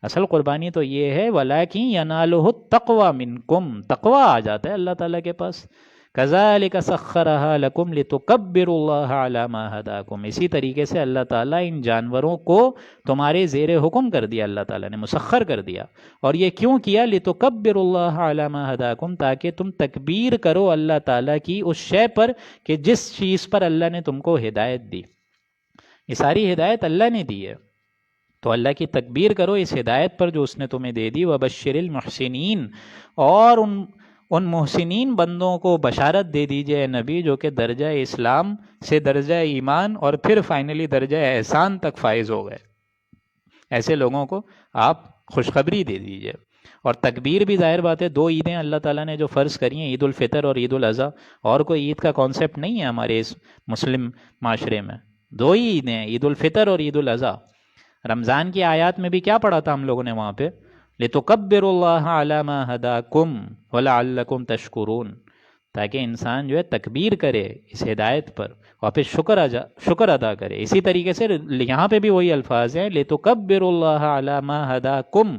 اصل قربانی تو یہ ہے وَلَٰكِن يَنَالُهُ التَّقْوَىٰ مِنْكُمْ، تقویٰ آ جاتا ہے اللہ تعالیٰ کے پاس. كَذَٰلِكَ سَخَّرَهَا لَكُمْ لِتُكَبِّرُوا اللَّهَ عَلَىٰ مَا هَدَاكُمْ. اسی طریقے سے اللہ تعالیٰ ان جانوروں کو تمہارے زیر حکم کر دیا، اللہ تعالیٰ نے مسخر کر دیا. اور یہ کیوں کیا؟ لِتُكَبِّرُوا اللَّهَ عَلَىٰ مَا هَدَاكُمْ، تاکہ تم تکبیر کرو اللہ تعالیٰ کی اس شے پر کہ جس چیز پر اللہ نے تم کو ہدایت دی. یہ ساری ہدایت اللہ نے دی ہے، تو اللہ کی تکبیر کرو اس ہدایت پر جو اس نے تمہیں دے دی. وَبَشِّرِ الْمُحْسِنِينَ، اور ان محسنین بندوں کو بشارت دے دیجئے اے نبی، جو کہ درجہ اسلام سے درجہ ایمان اور پھر فائنلی درجہ احسان تک فائز ہو گئے. ایسے لوگوں کو آپ خوشخبری دے دیجئے. اور تکبیر بھی ظاہر بات ہے، دو عیدیں اللہ تعالیٰ نے جو فرض کری ہیں، عید الفطر اور عید الاضحیٰ، اور کوئی عید کا کانسیپٹ نہیں ہے ہمارے اس مسلم معاشرے میں. دو ہی عیدیں ہیں، عید الفطر اور عید الاضحیٰ. رمضان کی آیات میں بھی کیا پڑھا تھا ہم لوگوں نے وہاں پہ؟ لِتُكَبِّرُوا اللَّهَ عَلَىٰ مَا هَدَاكُمْ وَلَعَلَّكُمْ تَشْكُرُونَ، تاکہ انسان جو ہے تکبیر کرے اس ہدایت پر اور پھر شکر ادا کرے. اسی طریقے سے یہاں پہ بھی وہی الفاظ ہیں، لِتُكَبِّرُوا اللَّهَ عَلَىٰ مَا هَدَاكُمْ،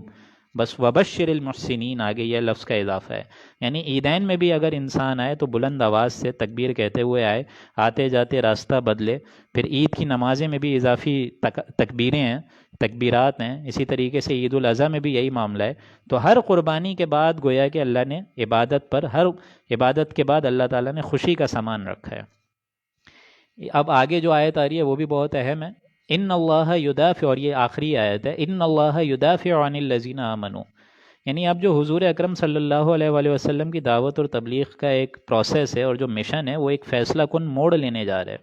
بس وَبَشِّرِ الْمُحْسِنِينَ آگے یہ لفظ کا اضافہ ہے. یعنی عیدین میں بھی اگر انسان آئے تو بلند آواز سے تکبیر کہتے ہوئے آئے، آتے جاتے راستہ بدلے. پھر عید کی نمازیں میں بھی اضافی تکبیریں ہیں، تکبیرات ہیں. اسی طریقے سے عید الاضحیٰ میں بھی یہی معاملہ ہے. تو ہر قربانی کے بعد گویا کہ اللہ نے عبادت پر، ہر عبادت کے بعد اللہ تعالیٰ نے خوشی کا سامان رکھا ہے. اب آگے جو آیت آ رہی ہے وہ بھی بہت اہم ہے. ان اللہ یدافع، اور یہ آخری آیت ہے، ان اللہ یدافع عن الذین آمنوا. یعنی اب جو حضور اکرم صلی اللہ علیہ وآلہ وسلم کی دعوت اور تبلیغ کا ایک پروسیس ہے اور جو مشن ہے، وہ ایک فیصلہ کن موڑ لینے جا رہا ہے.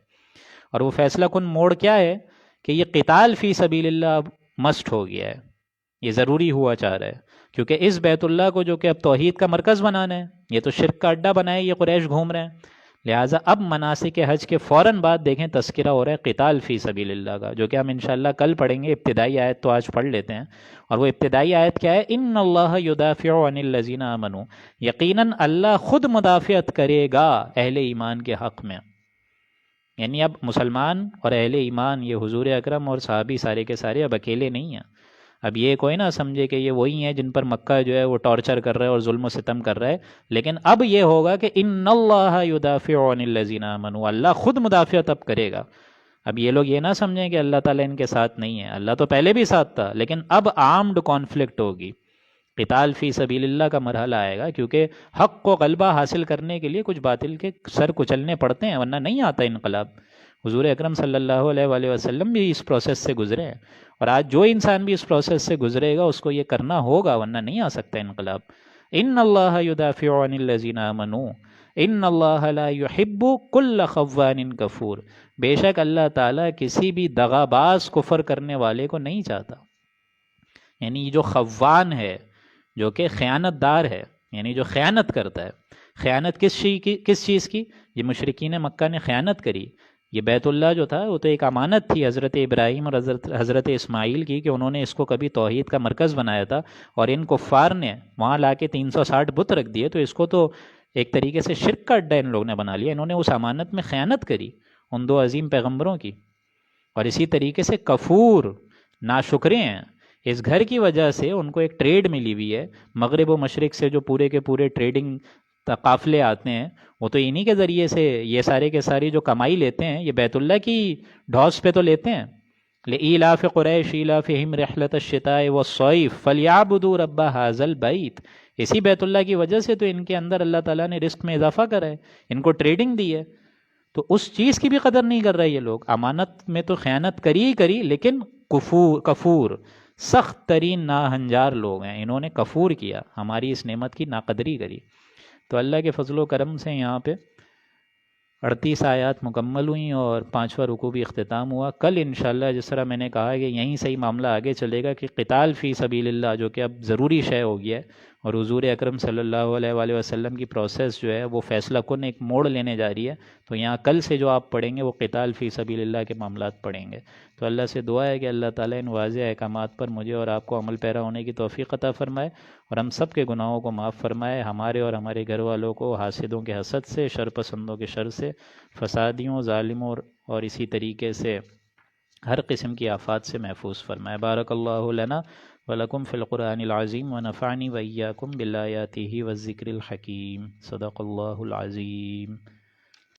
اور وہ فیصلہ کن موڑ کیا ہے؟ کہ یہ قتال فی سبیل اللہ اب مسٹ ہو گیا ہے، یہ ضروری ہوا چاہ رہا ہے. کیونکہ اس بیت اللہ کو جو کہ اب توحید کا مرکز بنانا ہے، یہ تو شرک کا اڈا بنائے یہ قریش گھوم رہے ہیں. لہٰذا اب مناسک حج کے فوراً بعد دیکھیں تذکرہ ہو رہا ہے قتال فی سبیل اللہ کا، جو کہ ہم انشاءاللہ کل پڑھیں گے. ابتدائی آیت تو آج پڑھ لیتے ہیں. اور وہ ابتدائی آیت کیا ہے؟ ان اللہ یدافع عن الذین آمنوا، یقیناً اللہ خود مدافعت کرے گا اہل ایمان کے حق میں. یعنی اب مسلمان اور اہل ایمان، یہ حضور اکرم اور صحابی سارے کے سارے اب اکیلے نہیں ہیں. اب یہ کوئی نہ سمجھے کہ یہ وہی ہیں جن پر مکہ جو ہے وہ ٹارچر کر رہا ہے اور ظلم و ستم کر رہا ہے. لیکن اب یہ ہوگا کہ ان اللہ یدافع عن الذین آمنوا، اللہ خود مدافعت اب کرے گا. اب یہ لوگ یہ نہ سمجھیں کہ اللہ تعالیٰ ان کے ساتھ نہیں ہے، اللہ تو پہلے بھی ساتھ تھا، لیکن اب آرمڈ کانفلکٹ ہوگی، قتال فی سبیل اللہ کا مرحلہ آئے گا. کیونکہ حق کو غلبہ حاصل کرنے کے لیے کچھ باطل کے سر کچلنے پڑتے ہیں، ورنہ نہیں آتا انقلاب. حضور اکرم صلی اللہ علیہ وآلہ وسلم بھی اس پروسیس سے گزرے ہیں، اور آج جو انسان بھی اس پروسیس سے گزرے گا اس کو یہ کرنا ہوگا، ورنہ نہیں آ سکتا انقلاب. ان اللہ یدافع عن الذین آمنوا ان اللہ لا یحب کل خوان کفور، بے شک اللہ تعالیٰ کسی بھی دغاباز کفر کرنے والے کو نہیں چاہتا۔ یعنی جو خوان ہے، جو کہ خیانت دار ہے، یعنی جو خیانت کرتا ہے۔ خیانت کس چیز کی؟ یہ مشرکین مکہ نے خیانت کری۔ یہ بیت اللہ جو تھا وہ تو ایک امانت تھی حضرت ابراہیم اور حضرت اسماعیل کی، کہ انہوں نے اس کو کبھی توحید کا مرکز بنایا تھا، اور ان کفار نے وہاں لا کے 360 بت رکھ دیے، تو اس کو تو ایک طریقے سے شرک کا اڈا ان لوگوں نے بنا لیا۔ انہوں نے اس امانت میں خیانت کری ان دو عظیم پیغمبروں کی۔ اور اسی طریقے سے کفور، ناشکرے ہیں، اس گھر کی وجہ سے ان کو ایک ٹریڈ ملی ہوئی ہے، مغرب و مشرق سے جو پورے کے پورے ٹریڈنگ قافلے آتے ہیں، وہ تو انہی کے ذریعے سے یہ سارے کے ساری جو کمائی لیتے ہیں، یہ بیت اللہ کی ڈھوس پہ تو لیتے ہیں۔ لإیلاف قریش ایلافہم رحلۃ الشتاء والصیف فلیعبدوا رب ھذا البیت، اسی بیت اللہ کی وجہ سے تو ان کے اندر اللہ تعالیٰ نے رزق میں اضافہ کرا ہے، ان کو ٹریڈنگ دی ہے۔ تو اس چیز کی بھی قدر نہیں کر رہے یہ لوگ۔ امانت میں تو خیانت کری ہی کری، لیکن کفور سخت ترین ناہنجار لوگ ہیں، انہوں نے کفور کیا، ہماری اس نعمت کی ناقدری کری۔ تو اللہ کے فضل و کرم سے یہاں پہ 38 آیات مکمل ہوئیں اور 5واں رکوع بھی اختتام ہوا۔ کل انشاءاللہ جس طرح میں نے کہا کہ یہیں سے ہی معاملہ آگے چلے گا کہ قتال فی سبیل اللہ جو کہ اب ضروری شے ہو گیا ہے، اور حضور اکرم صلی اللہ علیہ وآلہ وسلم کی پروسیس جو ہے وہ فیصلہ کن ایک موڑ لینے جا رہی ہے۔ تو یہاں کل سے جو آپ پڑھیں گے وہ قتال فی سبیل اللہ کے معاملات پڑھیں گے۔ تو اللہ سے دعا ہے کہ اللہ تعالیٰ ان واضح احکامات پر مجھے اور آپ کو عمل پیرا ہونے کی توفیق عطا فرمائے، اور ہم سب کے گناہوں کو معاف فرمائے، ہمارے اور ہمارے گھر والوں کو حاسدوں کے حسد سے، شر پسندوں کے شر سے، فسادیوں، ظالموں اور اسی طریقے سے ہر قسم کی آفات سے محفوظ فرمائے۔ بارک اللہ لنا ولکم فی القرآن العظیم ونفعنی وإیاکم بالآیاتہ والذکر الحکیم۔ صدق اللہ العظیم۔